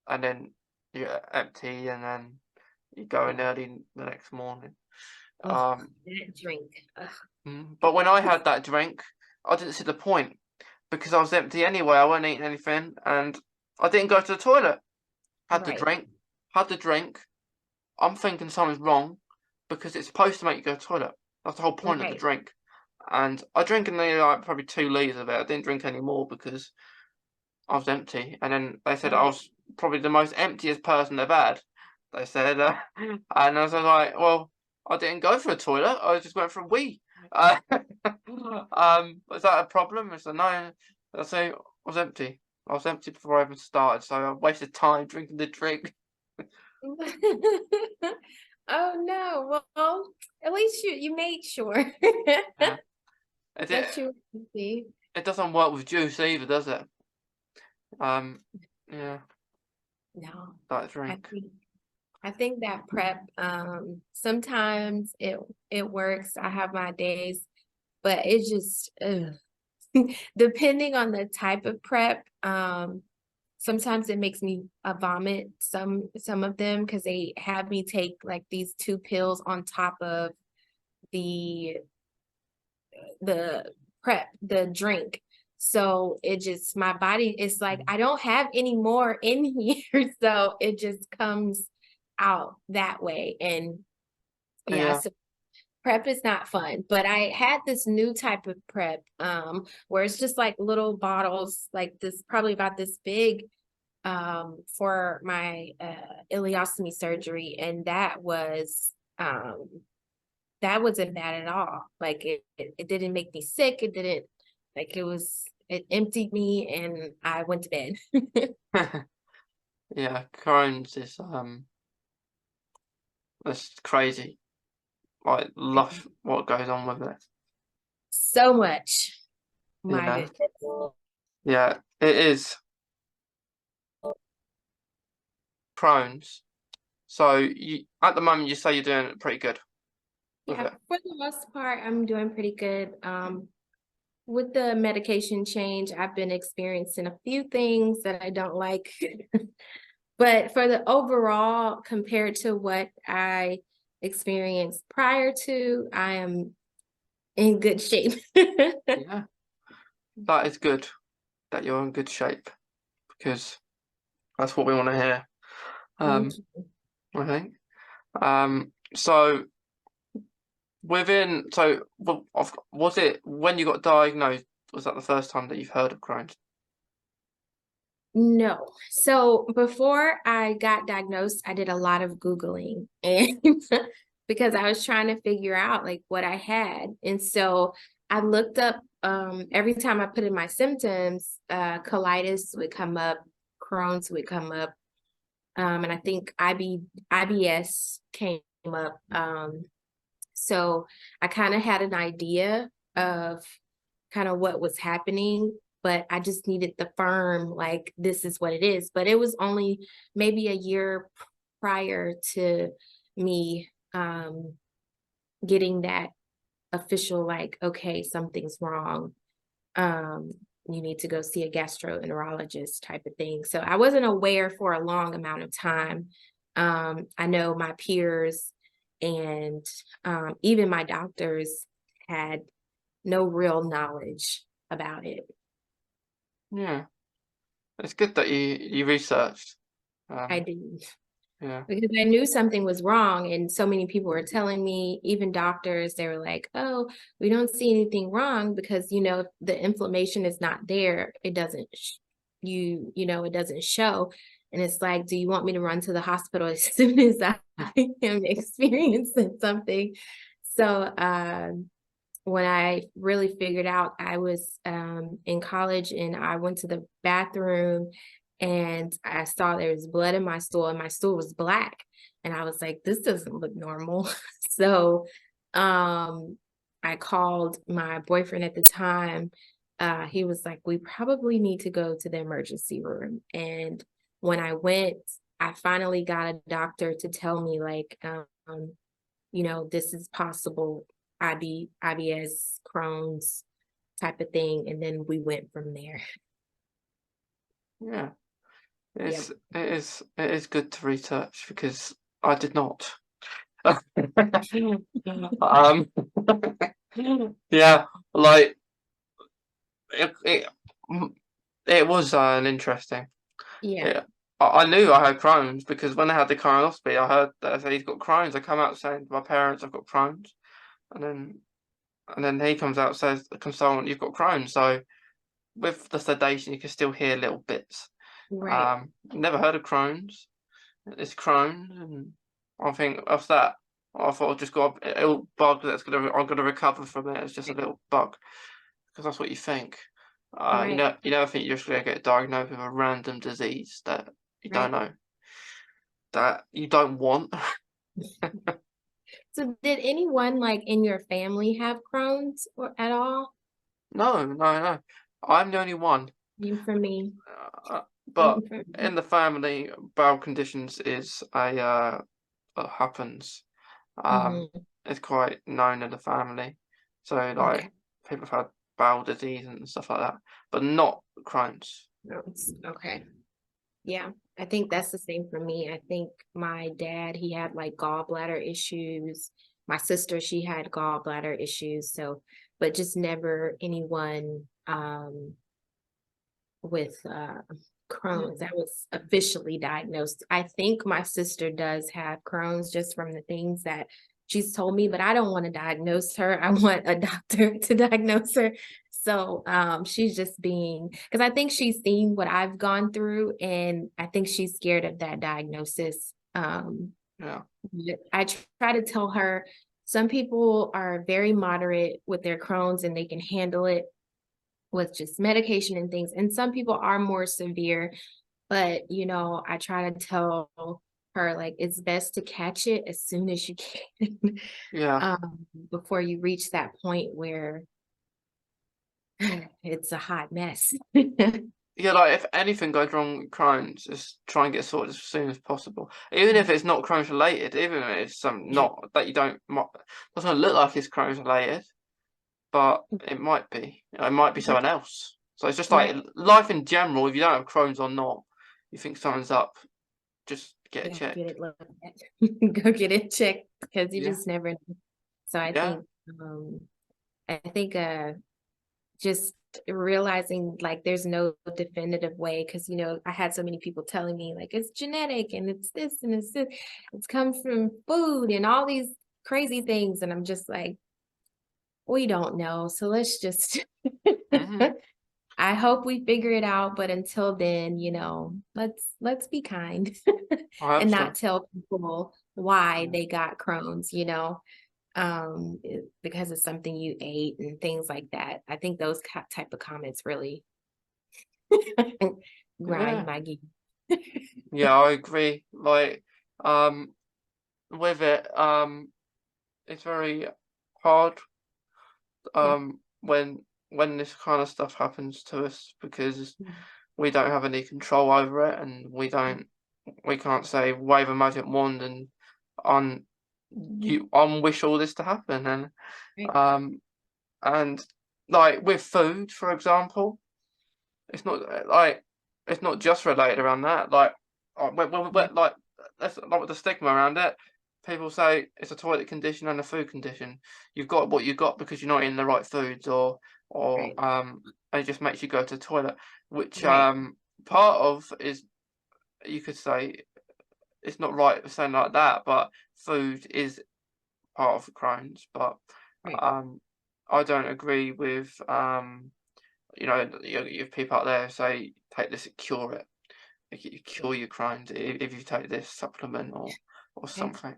and then you're empty, and then you go in early the next morning. That drink. Ugh. But when I had that drink, I didn't see the point because I was empty anyway. I wasn't eating anything, and I didn't go to the toilet. Had the Right. drink, had the drink. I'm thinking something's wrong because it's supposed to make you go to the toilet. That's the whole point of the Right. drink. And I drank nearly like probably 2 liters of it. I didn't drink any more because I was empty. And then they said I Right. was probably the most emptiest person they've had. They said, and I was like, well, I didn't go for a toilet. I just went for a wee. Uh, was that a problem? I said, no. I say I was empty. I was empty before I even started, so I wasted time drinking the drink. Oh no. Well, at least you made sure Yeah. It, that you were empty. it doesn't work with juice either, does it? Yeah, No. that I drink. think I think that prep, sometimes it works. I have my days, but it just depending on the type of prep, sometimes it makes me vomit some of them because they have me take like these 2 pills on top of the prep, the drink. So it just my body is like I don't have any more in here, so it just comes out that way. And yeah, Yeah, so prep is not fun, but I had this new type of prep where it's just like little bottles like this, probably about this big, for my ileostomy surgery, and that wasn't bad at all. Like it didn't make me sick. It didn't like it emptied me and I went to bed. yeah. Crohn's is it's crazy. Like, lush what goes on with it. So much. My Yeah, goodness. yeah. It is Crohn's. So you at the moment you say you're doing pretty good with Yeah, it. for the most part, I'm doing pretty good. With the medication change, I've been experiencing a few things that I don't like. But for the overall, compared to what I experienced prior to, I am in good shape. Yeah, that is good that you're in good shape because that's what we want to hear. Thank Um, you. I think. So was it when you got diagnosed? Was that the first time that you've heard of Crohn's? No. So before I got diagnosed, I did a lot of Googling and because I was trying to figure out like what I had. And so I looked up every time I put in my symptoms, colitis would come up, Crohn's would come up, and I think IBS came up. So I kind of had an idea of kind of what was happening, but I just needed the firm, like, this is what it is. But it was only maybe a year prior to me getting that official, like, okay, something's wrong. Um, you need to go see a gastroenterologist type of thing. So I wasn't aware for a long amount of time. I know my peers and even my doctors had no real knowledge about it. Yeah, it's good that you researched. I Um, did yeah, because I knew something was wrong, and so many people were telling me, even doctors, they were like, "Oh, we don't see anything wrong because if the inflammation is not there, it doesn't it doesn't show." And it's like, do you want me to run to the hospital as soon as I am experiencing something? So when I really figured out, I was in college and I went to the bathroom and I saw there was blood in my stool and my stool was black. And I was like, this doesn't look normal. So I called my boyfriend at the time. He was like, we probably need to go to the emergency room. And when I went, I finally got a doctor to tell me, like, this is possible, IBS, Crohn's type of thing. And then we went from there. yeah. Yep. It is good to research because I did not. Um, yeah, like it, it was an interesting. Yeah. Yeah, I knew I had Crohn's because when they had the colonoscopy, I heard that say he's got Crohn's. I come out saying to my parents, I've got Crohn's, and then he comes out and says, the consultant, you've got Crohn's. So with the sedation, you can still hear little bits. Right. Never heard of Crohn's. It's Crohn's, and I think what's that? I thought I've just got a little bug I'm gonna recover from it. It's just a little bug because that's what you think. Right. You never think you're just gonna get diagnosed with a random disease that you don't Right. know, that you don't want. So did anyone like in your family have Crohn's or at all? No, no, no. I'm the only one. Same for me. But Same for me. in the family, bowel conditions is happens. Um, Mhm. it's quite known in the family. So Okay. like people have had bowel disease and stuff like that, but not Crohn's. Okay. Yeah, I think that's the same for me. I think my dad, he had like gallbladder issues. My sister, she had gallbladder issues. So, but just never anyone with Crohn's that was officially diagnosed. I think my sister does have Crohn's just from the things that she's told me, but I don't want to diagnose her. I want a doctor to diagnose her. So she's just being, because I think she's seen what I've gone through, and I think she's scared of that diagnosis. Yeah, I try to tell her some people are very moderate with their Crohn's and they can handle it with just medication and things. And some people are more severe, but I try to tell her like it's best to catch it as soon as you can, yeah, before you reach that point where it's a hot mess. yeah. Like if anything goes wrong with Crohn's, just try and get sorted as soon as possible. Even if it's not Crohn's related, even if it's some not that you don't doesn't look like it's Crohn's related, but it might be. It might be someone else. So it's just like Right. life in general. If you don't have Crohn's or not, you think something's up, just get it Yeah, get checked. it looked at. Go get it checked because you Yeah, just never know. So yeah, um I think just realizing like there's no definitive way, because I had so many people telling me like it's genetic and it's this and it's this, it's come from food and all these crazy things, and I'm just like, we don't know, so let's just hmm I hope we figure it out, but until then, let's be kind I hope and so. not tell people why they got Crohn's. Because of something you ate and things like that. I think those type of comments really grind Yeah, my gears. yeah, I agree. Like, um, with it, it's very hard, Yeah. when this kind of stuff happens to us because we don't have any control over it, and we can't say wave a magic wand and on wish all this to happen, Right. um and like with food, for example, it's not like it's not just related around that. Like, Right. like that's like with the stigma around it. People say it's a toilet condition and a food condition. You've got what you got because you're not eating the right foods, or Right. and it just makes you go to the toilet. Which Right. part of is, you could say it's not right saying like that, but food is part of Crohn's. But Right. um, I don't agree with you have people out there say take this and cure it. Like, you cure your Crohn's if you take this supplement or Right. something.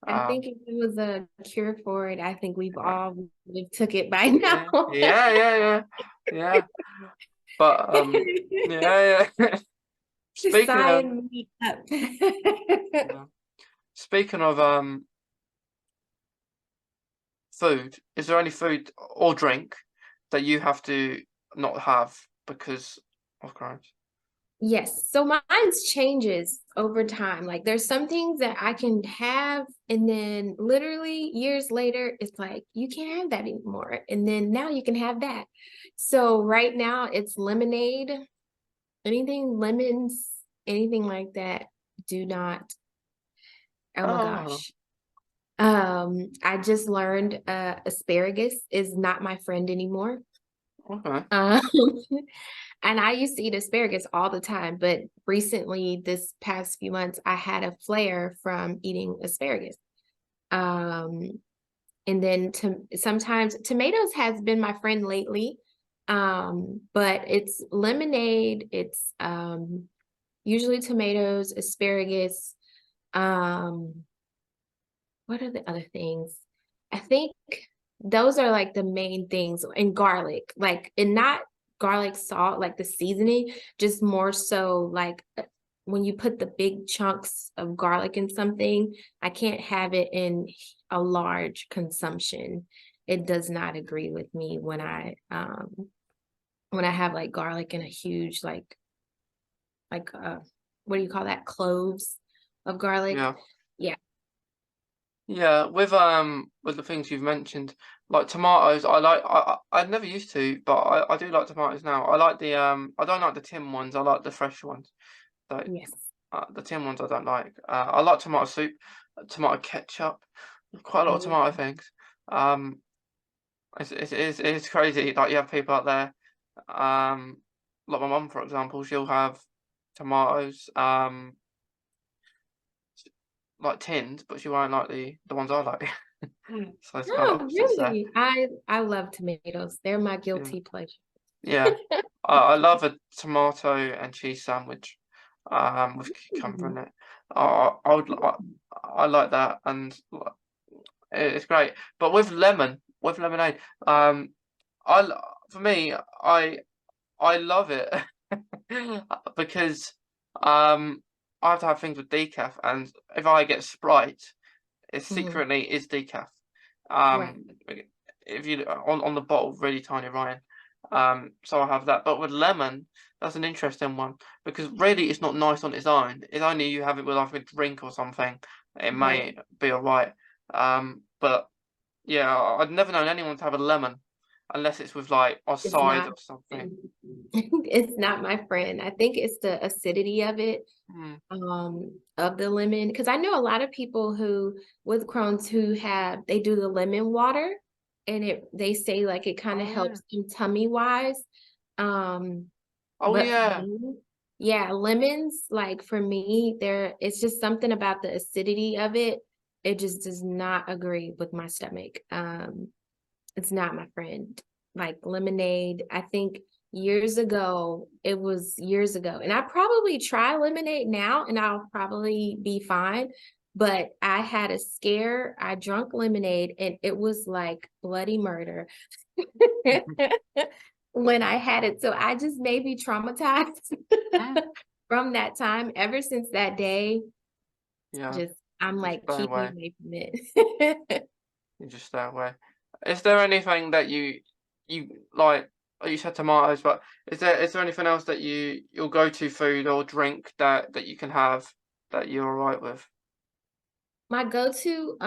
I think Um, if it was a cure for it, I think uh, we've took it by now. yeah, yeah, yeah, yeah, yeah. But yeah, yeah. Speaking of Sign me up. uh, speaking of food, is there any food or drink that you have to not have because of Crohn's? Yes. So mine's changes over time. Like there's some things that I can have, and then literally years later, it's like, you can't have that anymore. And then now you can have that. So right now it's lemonade, anything lemons, anything like that. Do not. Oh my Oh, gosh. I just learned asparagus is not my friend anymore. Okay. Um, and I used to eat asparagus all the time, but recently, this past few months, I had a flare from eating asparagus. Um, and then sometimes tomatoes has been my friend lately. But it's lemonade, it's usually tomatoes, asparagus. Um, what are the other things? I think those are like the main things, and garlic, like, and not garlic salt, like the seasoning, just more so like when you put the big chunks of garlic in something, I can't have it in a large consumption. It does not agree with me when I have like garlic in a huge like what do you call that? Cloves of garlic. Yeah. Yeah. Yeah, with the things you've mentioned, like tomatoes, I never used to, but I do like tomatoes now. I like I don't like the tin ones. I like the fresh ones. So Yes. the tin ones I don't like. I like tomato soup, tomato ketchup, quite a lot of tomato things. Um, it's crazy. Like you have people out there, like my mum for example, she'll have tomatoes, like tins, but she won't like the ones I like. So it's kind of Oh, opposites there. really? I love tomatoes. They're my Yeah. guilty pleasure. Yeah. I love a tomato and cheese sandwich, with cucumber in Mm. it. I like that, and it's great. But with lemonade, for me, I love it because I have to have things with decaf, and if I get Sprite, it Mhm. secretly is decaf. Right. If you on the bottle, really tiny writing. So I have that. But with lemon, that's an interesting one because really it's not nice on its own. It's only you have it with like a drink or something, it Right. may be alright. But yeah, I've never known anyone to have a lemon unless it's with like a It's side not or something. my it's not my friend. I think it's the acidity of it, Mm. of the lemon. Because I know a lot of people who with Crohn's who they do the lemon water, and they say like it kind of Oh yeah. helps them tummy wise. Um, Oh But for yeah. me, yeah, lemons, like for me, it's just something about the acidity of it. It just does not agree with my stomach. It's not my friend. Like lemonade, I think it was years ago, and I probably try lemonade now and I'll probably be fine. But I had a scare. I drunk lemonade and it was like bloody murder. When I had it. So I just may be traumatized Mm. from that time. Ever since that day, Yeah. just I'm Just like, stay keep me away. away from it. You just stay away. Is there anything that you like? Oh, you said tomatoes, but is there anything else that your go-to food or drink that you can have that you're alright with? My go-to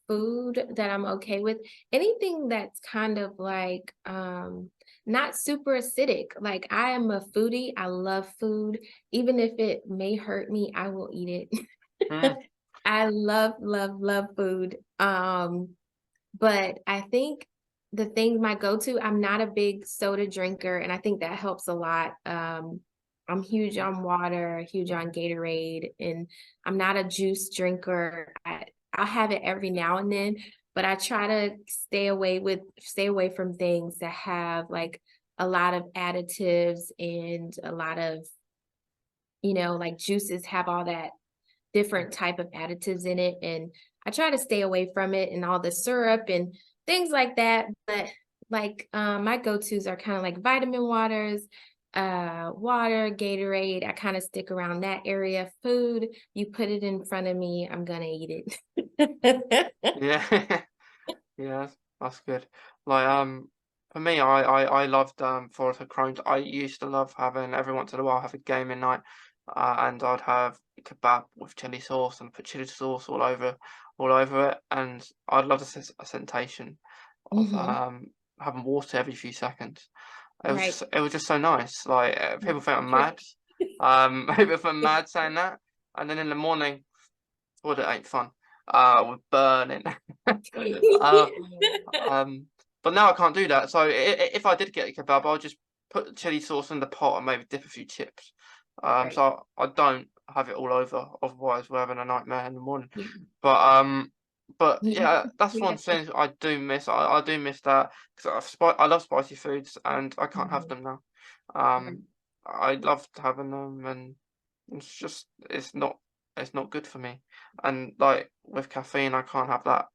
food that I'm okay with, anything that's kind of like not super acidic. Like I am a foodie. I love food. Even if it may hurt me, I will eat it. Mm, I love, love, love food. But I think the thing my go-to, I'm not a big soda drinker, and I think that helps a lot. I'm huge mm, on water, huge on Gatorade, and I'm not a juice drinker. I'll have it every now and then, but I try to stay away from things that have like a lot of additives and a lot of, like juices have all that different type of additives in it, and I try to stay away from it and all the syrup and things like that. But like my go-tos are kind of like vitamin waters, water, Gatorade. I kind of stick around that area. Food, you put it in front of me, I'm gonna eat it. yeah, yeah, that's good. Like for me, I loved for the Crohn's. I used to love having every once in a while have a gaming night, and I'd have kebab with chili sauce and put chili sauce all over it, and I'd love the sensation of Hmm. having water every few seconds. Right. It was just so nice. Like people think I'm True. mad. People think I'm mad saying that, and then in the morning, well, it ain't fun. with burning. uh, but now I can't do that. So if I did get a kebab, I'll just put the chili sauce in the pot and maybe dip a few chips. Right. So I don't have it all over. Otherwise, we're having a nightmare in the morning. Yeah. But Yeah. yeah, that's one Yeah. thing I do miss. I do miss that because I love spicy foods and I can't have Mhm. them now. Right. I loved having them, and it's not good for me. And like with caffeine, I can't have that.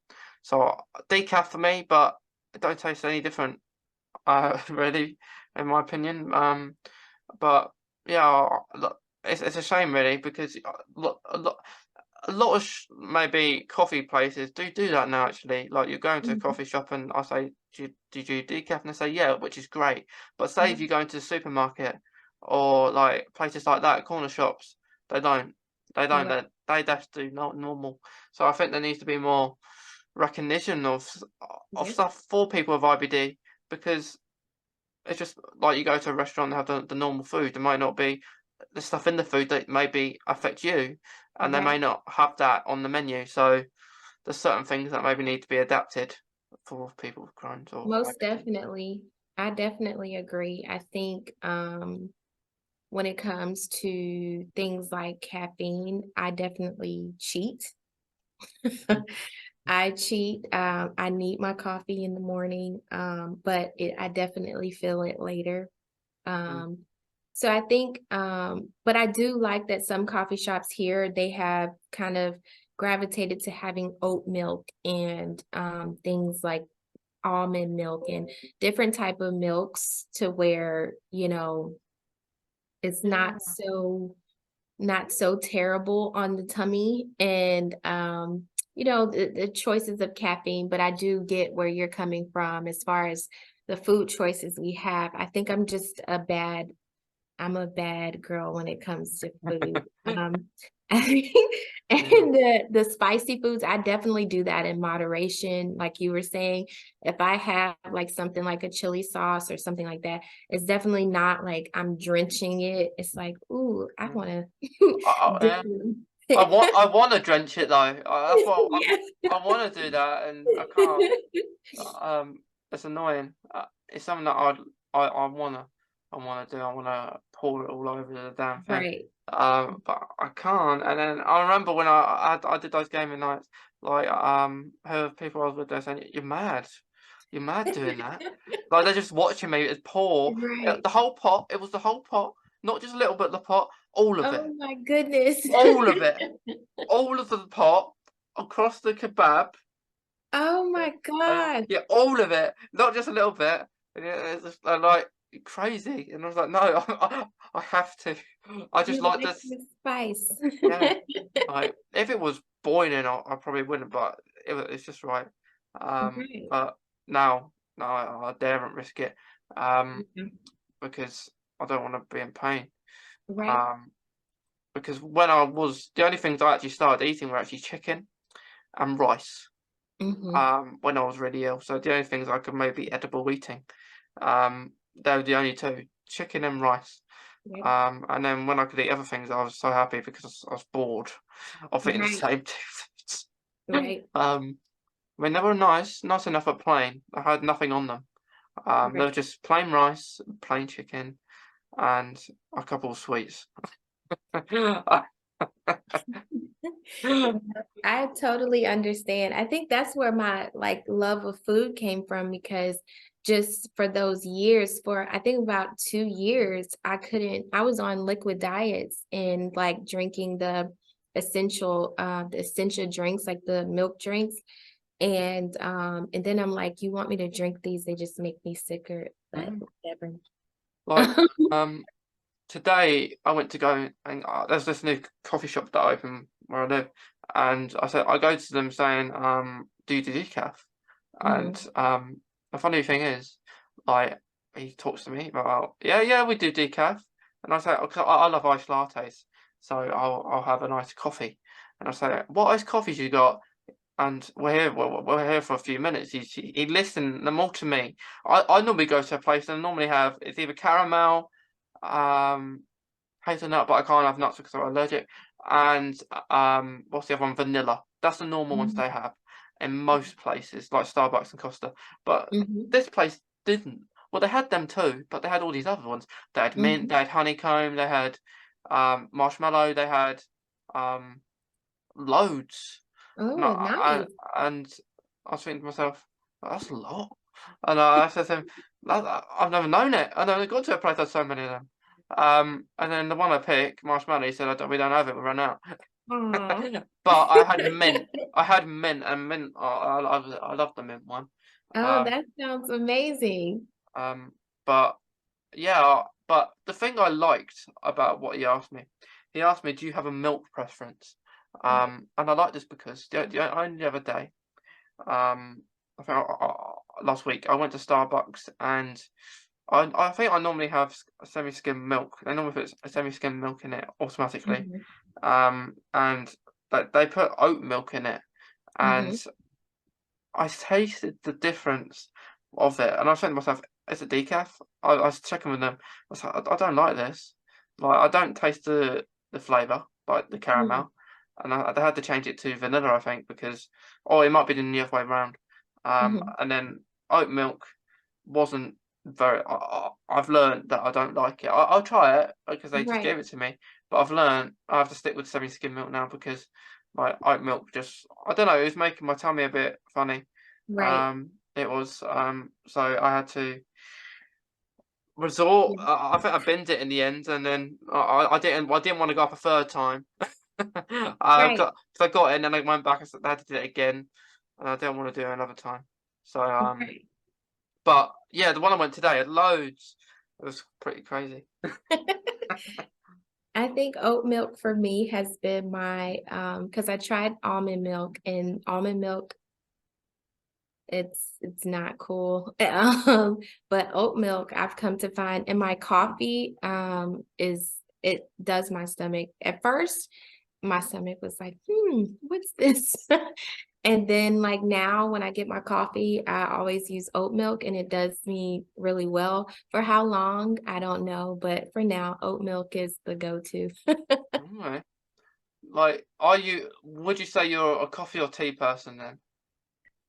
So decaf for me, but it don't taste any different. Really, in my opinion. But yeah, look, it's a shame really because a lot of maybe coffee places do that now actually. Like you go into a Mhm. coffee shop and I say, did you decaf? And they say, yeah, which is great. But say if Right. you go into the supermarket or like places like that, corner shops, they don't. They don't. Right. They just do not normal. So I think there needs to be more recognition of Yeah. stuff for people with IBD because it's just like you go to a restaurant and have the normal food. There might not be the stuff in the food that maybe affect you, and they may Right. not have that on the menu. So there's certain things that maybe need to be adapted for people with Crohn's or Most IBD. definitely. I definitely agree. I think when it comes to things like caffeine, I definitely cheat. I cheat. I need my coffee in the morning, but I definitely feel it later. Mm, Um, so I think, but I do like that some coffee shops here, they have kind of gravitated to having oat milk and things like almond milk and different type of milks to where, it's not so terrible on the tummy and the choices of caffeine, but I do get where you're coming from as far as the food choices we have. I think I'm a bad girl when it comes to food. And yeah. the spicy foods, I definitely do that in moderation. Like you were saying, if I have like something like a chili sauce or something like that, it's definitely not like I'm drenching it. It's like, ooh, I Mm. want to dip Yeah. it. I want to drench it though. That's what Yeah. I want to do that, and I can't. It's annoying. It's something that I wanna do. I wanna pour it all over the damn thing. Right. But I can't. And then I remember when I did those gaming nights, like her people I was with, they saying, "You're mad. You're mad doing that." Like they're just watching me as pour Right. the whole pot. It was the whole pot, not just a little bit of the pot, all of it, Oh my goodness. all of it, all of the pot across the kebab. Oh Yeah. my God. Yeah, all of it, not just a little bit. And it's just like crazy. And I was like, no, I have to. I just You like like this. the spice. Yeah, like if it was boiling, I probably wouldn't. But it's just right. Right. But now, no, I daren't risk it. Um, Mhm. because I don't want to be in pain. Right. Um, because when I was the only things I actually started eating were actually chicken and rice. Mhm. When I was really ill. So the only things I could maybe edible eating, they were the only two, chicken and rice. Right. And then when I could eat other things, I was so happy because I was bored of eating the Right. same two foods. Right. I mean, they were nice enough but plain. I had nothing on them. They Right. were just plain rice, plain chicken, and a couple of sweets. I totally understand. I think that's where my like love of food came from because just for those years, for I think about 2 years, I was on liquid diets and like drinking the essential drinks, like the milk drinks. And then I'm like, you want me to drink these? They just make me sicker, but whatever. Like, um, today I went to go and there's this new coffee shop that opened where I live, and I go to them saying, do you do decaf? And Mhm. the funny thing is, like he talks to me about, yeah, we do decaf, and I say, okay, I love iced lattes, so I'll have an iced coffee, and I say, what iced coffees you got? And we're here for a few minutes. He listened them all to me. I normally go to a place and I normally have it's either caramel, um, hazelnut, but I can't have nuts because I'm allergic. And what's the other one? Vanilla. That's the normal ones Mhm. they have in most places, like Starbucks and Costa. But Mhm. this place didn't. Well, they had them too, but they had all these other ones. They had mint, they Mhm. had honeycomb, they had marshmallow, they had um loads. And Oh, I, nice. and I was thinking to myself, "Oh, that's a lot." And I said to him, I've never known it. I've never gone to a place that had so many of them. And then the one I picked, marshmallow, he said, we don't have it, we run out. Aw. But I had mint. I had mint, and mint. I love the mint one. Oh, Um, that sounds amazing. um, but yeah, but the thing I liked about what he asked me, "Do you have a milk preference?" And I like this because only the other day, I think last week I went to Starbucks and I think I normally have semi-skimmed milk. They normally put a semi-skimmed milk in it automatically. Mhm. And they put oat milk in it, and Mhm. I tasted the difference of it, and I was saying to myself, "It's a decaf." I was checking with them. I was like, I don't like this. Like, I don't taste the flavour, like the Mhm. caramel." And they had to change it to vanilla, I think, because it might be the other way around. Mhm. And then oat milk wasn't very. I've learned that I don't like it. I'll try it because they just Right. gave it to me, but I've learned I have to stick with semi-skim milk now because my oat milk just, I don't know, it was making my tummy a bit funny. Right. It was, so I had to resort. Yeah. I think I binned it in the end, and then I didn't want to go up a third time. Right. 'Cause I got it, and then I went back and I had to do it again, and I didn't want to do it another time. So Right. but yeah, the one I went today had loads. It was pretty crazy. I think oat milk for me has been my because I tried almond milk, and almond milk, it's not cool. But oat milk I've come to find in my coffee is it does my stomach. At first, my stomach was like, what's this? And then like now when I get my coffee, I always use oat milk and it does me really well. For how long, I don't know, but for now, oat milk is the go-to. Alright. Like, would you say you're a coffee or tea person then?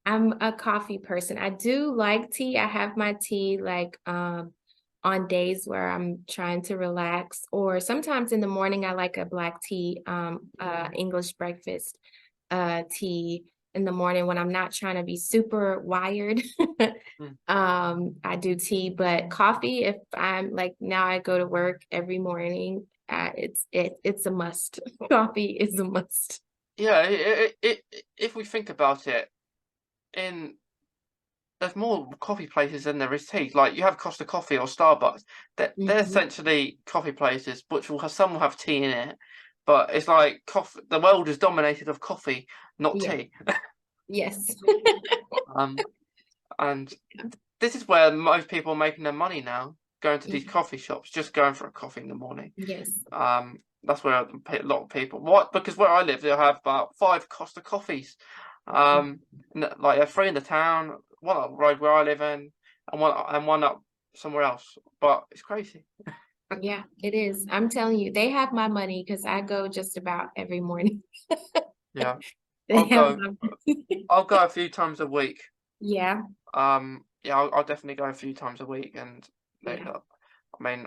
I'm a coffee person. I do like tea. I have my tea like on days where I'm trying to relax, or sometimes in the morning I like a black tea, English breakfast tea in the morning when I'm not trying to be super wired. Mm. I do tea, but coffee, if I'm like now I go to work every morning, it's a must. Coffee is a must. Yeah, if we think about it, in there's more coffee places than there is tea. Like, you have Costa Coffee or Starbucks. They're Mhm. essentially coffee places, which some will have tea in it, but it's like coffee. The world is dominated of coffee, not Yeah. tea. Yes. Um, and this is where most people are making their money now, going to these Mhm. coffee shops, just going for a coffee in the morning. Yes. That's where a lot of people. What? Because where I live, they have about 5 Costa coffees. Like, there 3 in the town, one up the road where I live in, and one up somewhere else. But it's crazy. Yeah, it is. I'm telling you, they have my money because I go just about every morning. Yeah, They I'll have go. my I'll go a few times a week. Yeah, Yeah, I'll definitely go a few times a week, and yeah, I mean,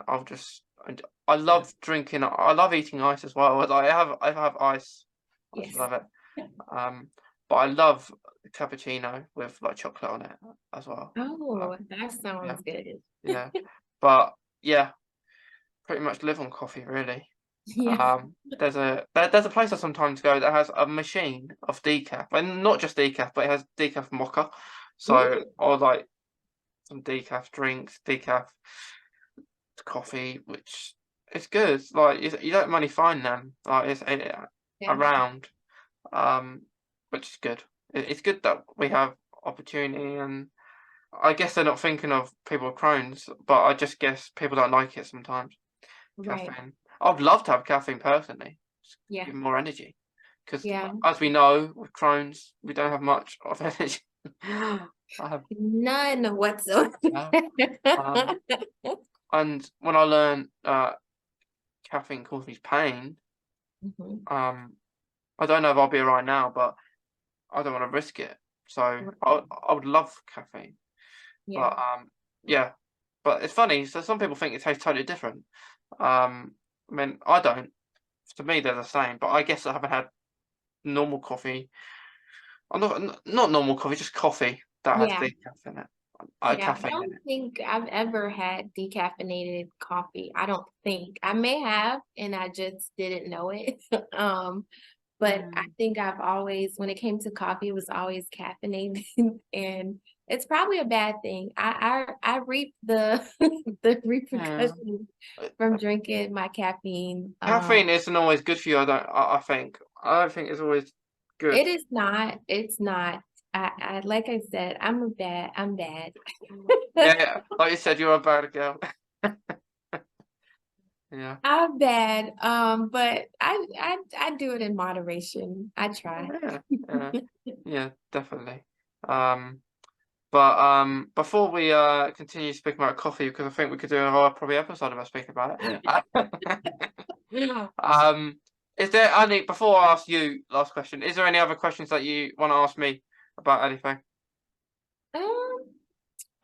and I love drinking. I love eating ice as well. Like, I have ice. I just yes. love it. Um, but I love cappuccino with like chocolate on it as well. Oh, Um, that yeah, sounds good. yeah. But yeah, pretty much live on coffee really. Yeah. There's a place I sometimes go that has a machine of decaf, and not just decaf, but it has decaf mocha. So, Mm, or like some decaf drinks, decaf coffee, which is good. Like, you don't really find them like yeah, around, um, which is good. It's good that we have opportunity, and I guess they're not thinking of people with Crohn's, but I just guess people don't like it sometimes. right. Caffeine. I'd love to have caffeine personally, just Yeah, give more energy. Because yeah. as we know, with Crohn's, we don't have much of energy. None whatsoever. Yeah. Um, and when I learned caffeine causes pain, Mhm. I don't know if I'll be alright now, but I don't want to risk it. So Right. I would love caffeine, Yeah. but yeah. But it's funny. So some people think it tastes totally different. I mean, I don't. To me, they're the same. But I guess I haven't had normal coffee. I'm not normal coffee, just coffee that has Yeah. decaf in it. Yeah. I Caffeine in don't it. think I've ever had decaffeinated coffee. I don't think. I may have, and I just didn't know it. But I Mm. think I've always, when it came to coffee, it was always caffeinated, and it's probably a bad thing. I reap the the Yeah. repercussions from drinking my caffeine. Caffeine isn't always good for you. I think. I don't think it's always good. It is not. It's not. I like I said, I'm bad. Yeah, yeah. Like you said, you're a bad girl. Yeah. I'm bad. But I do it in moderation. I try. Yeah. Yeah. Yeah. Definitely. Um. But before we continue speaking about coffee, because I think we could do a whole probably episode about speaking about it. Is there any before I ask you last question? Is there any other questions that you want to ask me about anything? Um,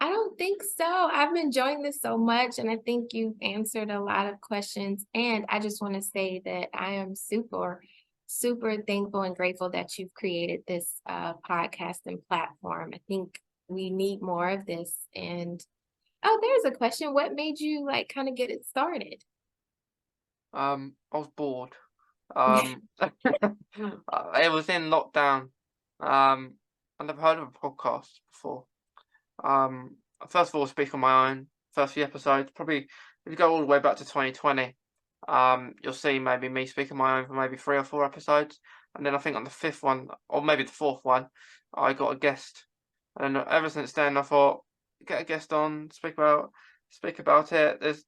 I don't think so. I'm enjoying this so much, and I think you've answered a lot of questions. And I just want to say that I am super, super thankful and grateful that you've created this podcast and platform. I think we need more of this. And oh, there's a question. What made you like kind of get it started? I was bored. It was in lockdown. I never heard of a podcast before. Um, First of all, speak on my own. First few episodes, probably if you go all the way back to 2020, you'll see maybe me speaking my own for maybe 3 or 4 episodes, and then I think on the fifth one, or maybe the fourth one, I got a guest, and ever since then I thought get a guest on, speak about it.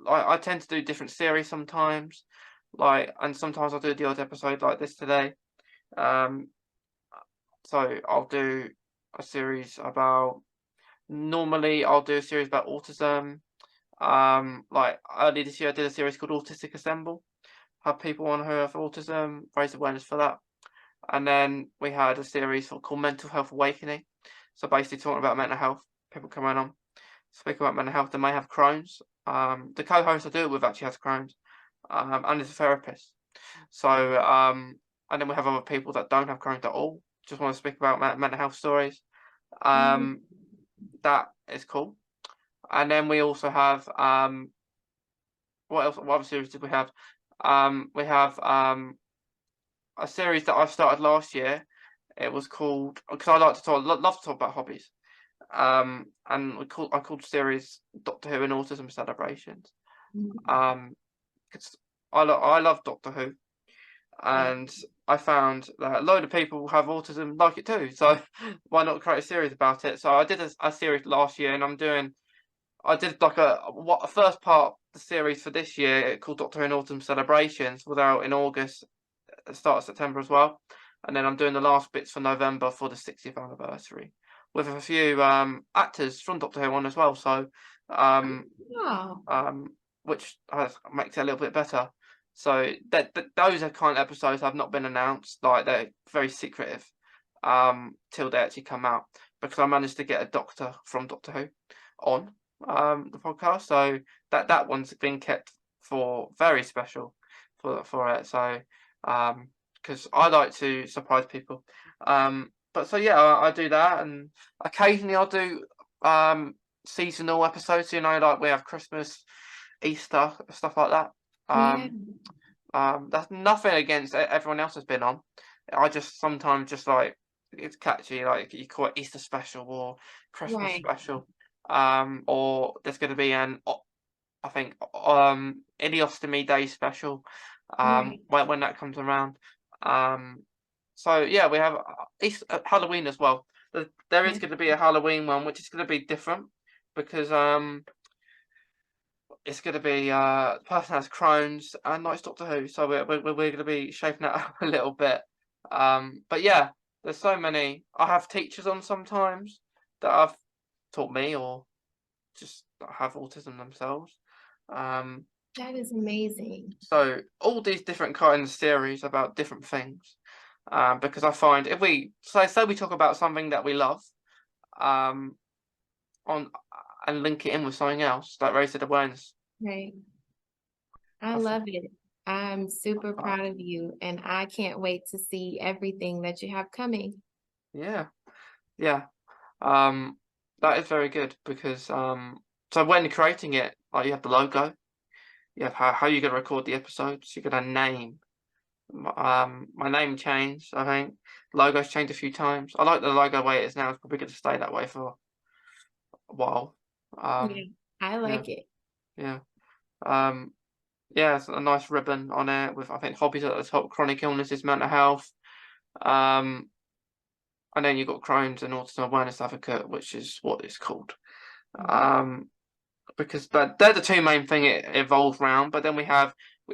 I tend to do different series sometimes, and sometimes I'll do the odd episode like this today. Um, so I'll do a series about. Normally, I'll do a series about autism. Like early this year, I did a series called Autistic Assemble. Have people on who have autism, raise awareness for that. And then we had a series called Mental Health Awakening. So basically talking about mental health. People coming on, speak about mental health. They may have Crohn's. The co-host I do it with actually has Crohn's, and is a therapist. So, and then we have other people that don't have Crohn's at all. Just want to speak about mental health stories. Mm, Um, that is cool. And then we also have what else? What other series did we have? We have a series that I started last year. It was called because I like to love to talk about hobbies. And I called the series Doctor Who and Autism Celebrations. mm, Um, because I love Doctor Who, yeah, and I found that a load of people have autism like it too. So why not create a series about it? So I did a series last year, and I did like a first part of the series for this year called Doctor Who and Autumn Celebrations was out in August, start of September as well. And then I'm doing the last bits for November for the 60th anniversary with a few actors from Doctor Who on as well. So oh, um, which makes it a little bit better. So those are kind of episodes have not been announced, like they're very secretive till they actually come out because I managed to get a doctor from Doctor Who on the podcast, so that one's been kept for very special for it. So because I like to surprise people, but so yeah, I do that, and occasionally I'll do seasonal episodes. You know, like we have Christmas, Easter, stuff like that. yeah, That's nothing against everyone else has been on. I just sometimes just like it's catchy, like you call it Easter special or Christmas right, special. Or there's going to be I think Iliostomy Day special. right, When that comes around. Um, so yeah, we have Halloween as well. There is yeah, going to be a Halloween one, which is going to be different because it's going to be the person has Crohn's and likes Doctor Who, so we're going to be shaping that up a little bit. But yeah, there's so many. I have teachers on sometimes that have taught me or just have autism themselves. Um, that is amazing. so all these different kinds of series about different things. because I find if we say we talk about something that we love, um, on and link it in with something else, like raised awareness. Right. I I f- love it. I'm super uh, proud of you, and I can't wait to see everything that you have coming. yeah, yeah. Um, that is very good because so when creating it, like you have the logo, you have how you're gonna record the episodes, you're gonna name. My name changed, I think. Logo's changed a few times. I like the logo the way it is now. It's probably going to stay that way for a while. Yeah, I Yeah, like it. yeah. Um, yeah, it's a nice ribbon on it with I think hobbies at the top, chronic illnesses, mental health. Um, and then you've got Crohn's and Autism Awareness Advocate, which is what it's called. Mhm. Um, because but they're the two main thing it evolves around. But then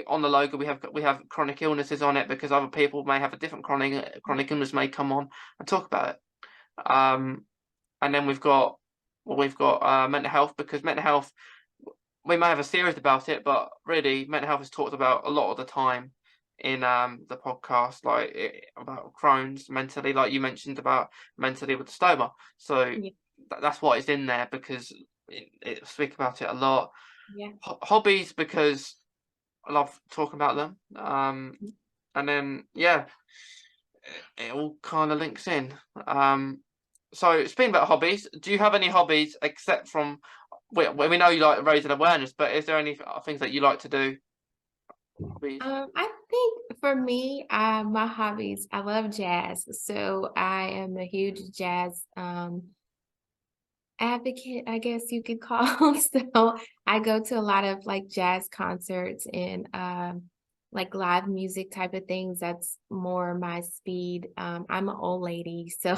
on the logo we have chronic illnesses on it because other people may have a different chronic illness may come on and talk about it. And then we've got mental health because mental health we may have a series about it, but really mental health is talked about a lot of the time in the podcast, like about Crohn's mentally, like you mentioned about mentally with the stoma. So Yeah, that's what is in there because it speak about it a lot. yeah, Hobbies because I love talking about them. And then yeah, it all kind of links in. So speaking about hobbies, do you have any hobbies except from we know you like raising awareness, but is there any things that you like to do? Hobbies? I think for me, my hobbies, I love jazz. So I am a huge jazz advocate, I guess you could call. So I go to a lot of like jazz concerts and like live music type of things. That's more my speed. I'm an old lady, so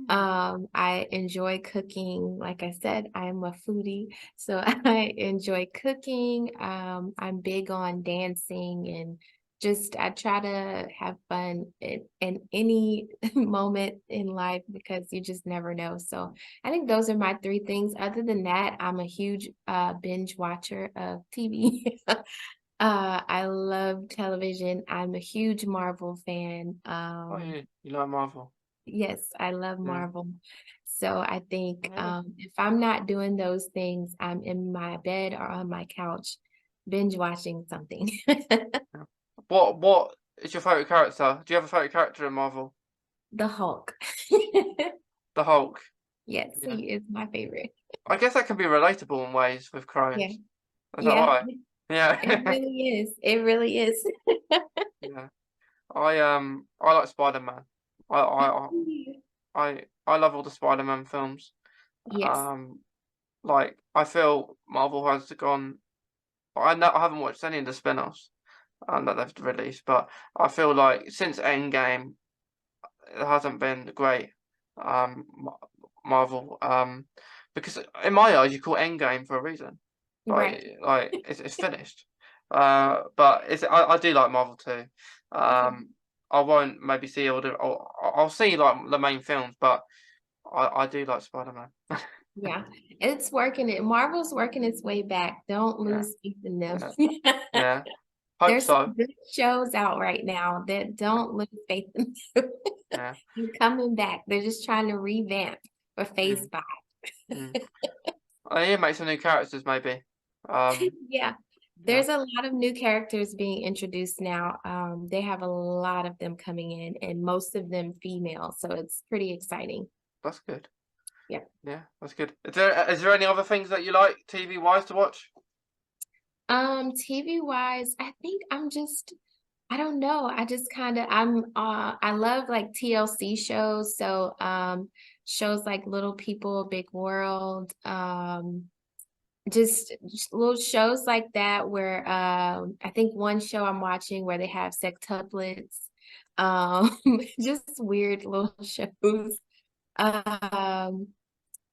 I enjoy cooking. Like I said, I'm a foodie, so I enjoy cooking. I'm big on dancing and just I try to have fun in any moment in life because you just never know. So I think those are my three things. Other than that, I'm a huge binge watcher of TV. I love television. I'm a huge Marvel fan. Oh yeah, you like Marvel? Yes, I love Yeah. Marvel. So I think Yeah. if I'm not doing those things, I'm in my bed or on my couch binge watching something. Yeah. What is your favorite character? Do you have a favorite character in Marvel? The Hulk. The Hulk. Yes, Yeah. he is my favorite. I guess that can be relatable in ways with Yeah. Crohn's. Is that Yeah, right? it Yeah. really is. It really is. Yeah. I like Spider-Man. I I I love all the Spider-Man films. Yes, Um, like I feel Marvel has gone. I haven't watched any of the spin-offs that they've released, but I feel like since Endgame, it hasn't been great. Marvel. Because in my eyes, you call Endgame for a reason. right. It's finished. But I do like Marvel too. Yeah. I won't maybe see all the. I'll see like the main films, but I do like Spider-Man. Yeah, it's working. Marvel's working its way back. Don't Yeah, lose faith in them. yeah, yeah. Hope There's some so. good shows out right now that don't lose faith in them. Yeah. They're coming back. They're just trying to revamp for phase Mm, 5. mm. I need to make some new characters maybe. Um, Yeah, yeah, there's a lot of new characters being introduced now. They have a lot of them coming in, and most of them female, so it's pretty exciting. that's good. Yeah. Yeah, that's good. Is there any other things that you like TV wise to watch? TV wise, I think I don't know. I just kind of I love like TLC shows. So shows like Little People, Big World, just little shows like that where I think one show I'm watching where they have sextuplets. Um just weird little shows. Um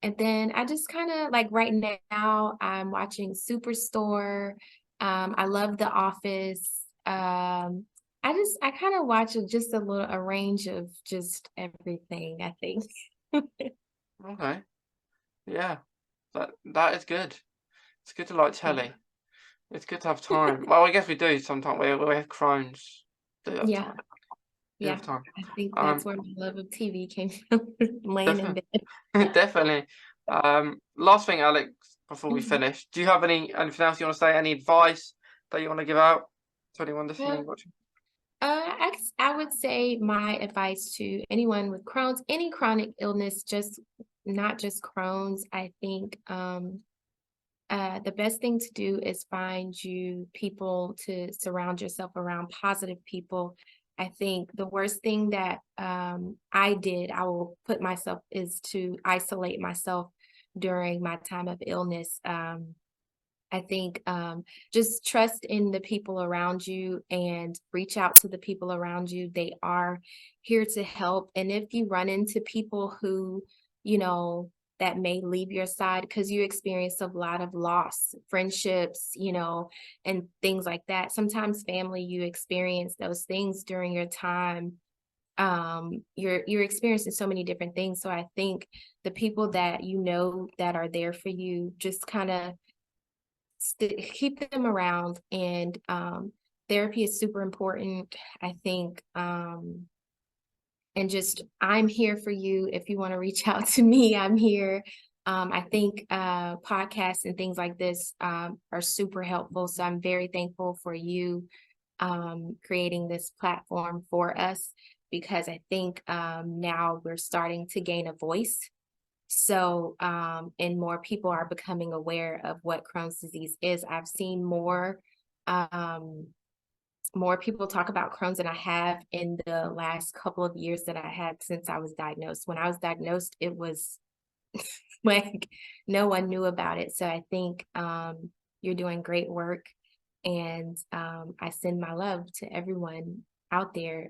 and then I just kind of like right now I'm watching Superstore. I love The Office. I kind of watch just a range of just everything, I think. Okay. Yeah, that is good. It's good to like Yeah. telly. It's good to have time. Well, I guess we do sometimes. We have Crohn's. Do have Yeah. time. You Yeah, have time. I think that's where my love of TV came from, laying in Definitely, bed. definitely. Last thing, Alex, before we Mhm. finish, do you have anything else you want to say? Any advice that you want to give out to anyone Uh, listening, watching? I would say my advice to anyone with Crohn's, any chronic illness, just not just Crohn's. I think the best thing to do is find you people to surround yourself around, positive people. I think the worst thing that I will put myself, is to isolate myself during my time of illness. I think just trust in the people around you and reach out to the people around you. They are here to help. And if you run into people who, you know, that may leave your side because you experience a lot of loss, friendships, and things like that. Sometimes family, you experience those things during your time. You're experiencing so many different things. So I think the people that that are there for you, just kind of keep them around. And therapy is super important, I think. And just, I'm here for you. If you want to reach out to me, I'm here. I think podcasts and things like this are super helpful. So I'm very thankful for you creating this platform for us, because I think now we're starting to gain a voice. So, and more people are becoming aware of what Crohn's disease is. I've seen um, more people talk about Crohn's than I have in the last couple of years that I had since I was diagnosed. When I was diagnosed, it was like no one knew about it. So I think you're doing great work. And I send my love to everyone out there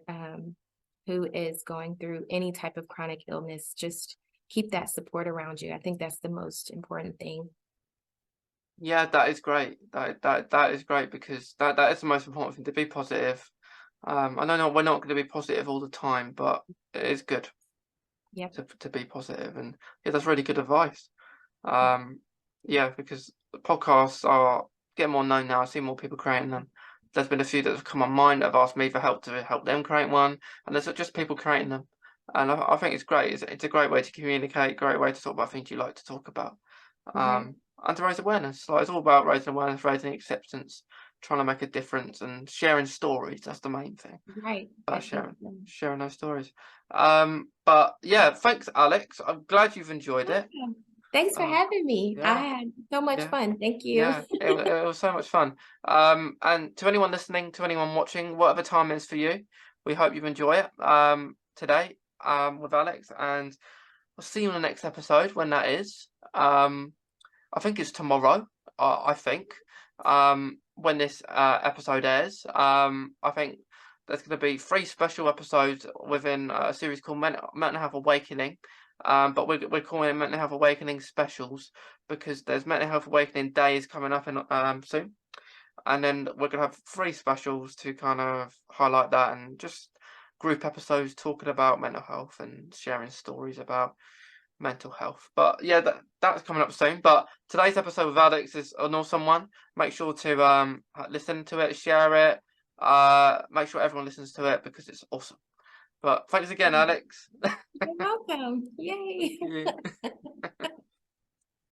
who is going through any type of chronic illness. Just keep that support around you. I think that's the most important thing. Yeah, that is great. That is great, because that is the most important thing, to be positive. I know we're not going to be positive all the time, but it is good Yep. to be positive, and yeah, that's really good advice. Um, yeah, because the podcasts are getting more known now. I see more people creating them. There's been a few that have come on mine that have asked me for help to help them create one, and there's just people creating them. And I think it's great. It's a great way to communicate, great way to talk about things you like to talk about, Right. and to raise awareness. Like, it's all about raising awareness, raising acceptance, trying to make a difference, and sharing stories. That's the main thing. Right. I About think sharing those stories. But yeah, thanks, Alex. I'm glad you've enjoyed it. awesome. Thanks for Uh, having me. I yeah. had so much Yeah, fun. Thank you. yeah, it was so much fun. And to anyone listening, to anyone watching, whatever time it is for you, we hope you enjoy it. Today, with Alex, and we'll see you on the next episode when that is. I think it's tomorrow. I think. When this episode airs. I think there's going to be 3 special episodes within a series called Mental Health Awakening. But we're calling it Mental Health Awakening Specials, because there's Mental Health Awakening Days coming up in soon, and then we're gonna have 3 specials to kind of highlight that, and just group episodes talking about mental health and sharing stories about mental health. But yeah, that's coming up soon. But today's episode with Alex is an awesome one. Make sure to listen to it, share it. Make sure everyone listens to it, because it's awesome. But thanks again, Alex. You're welcome. Yay. Yeah.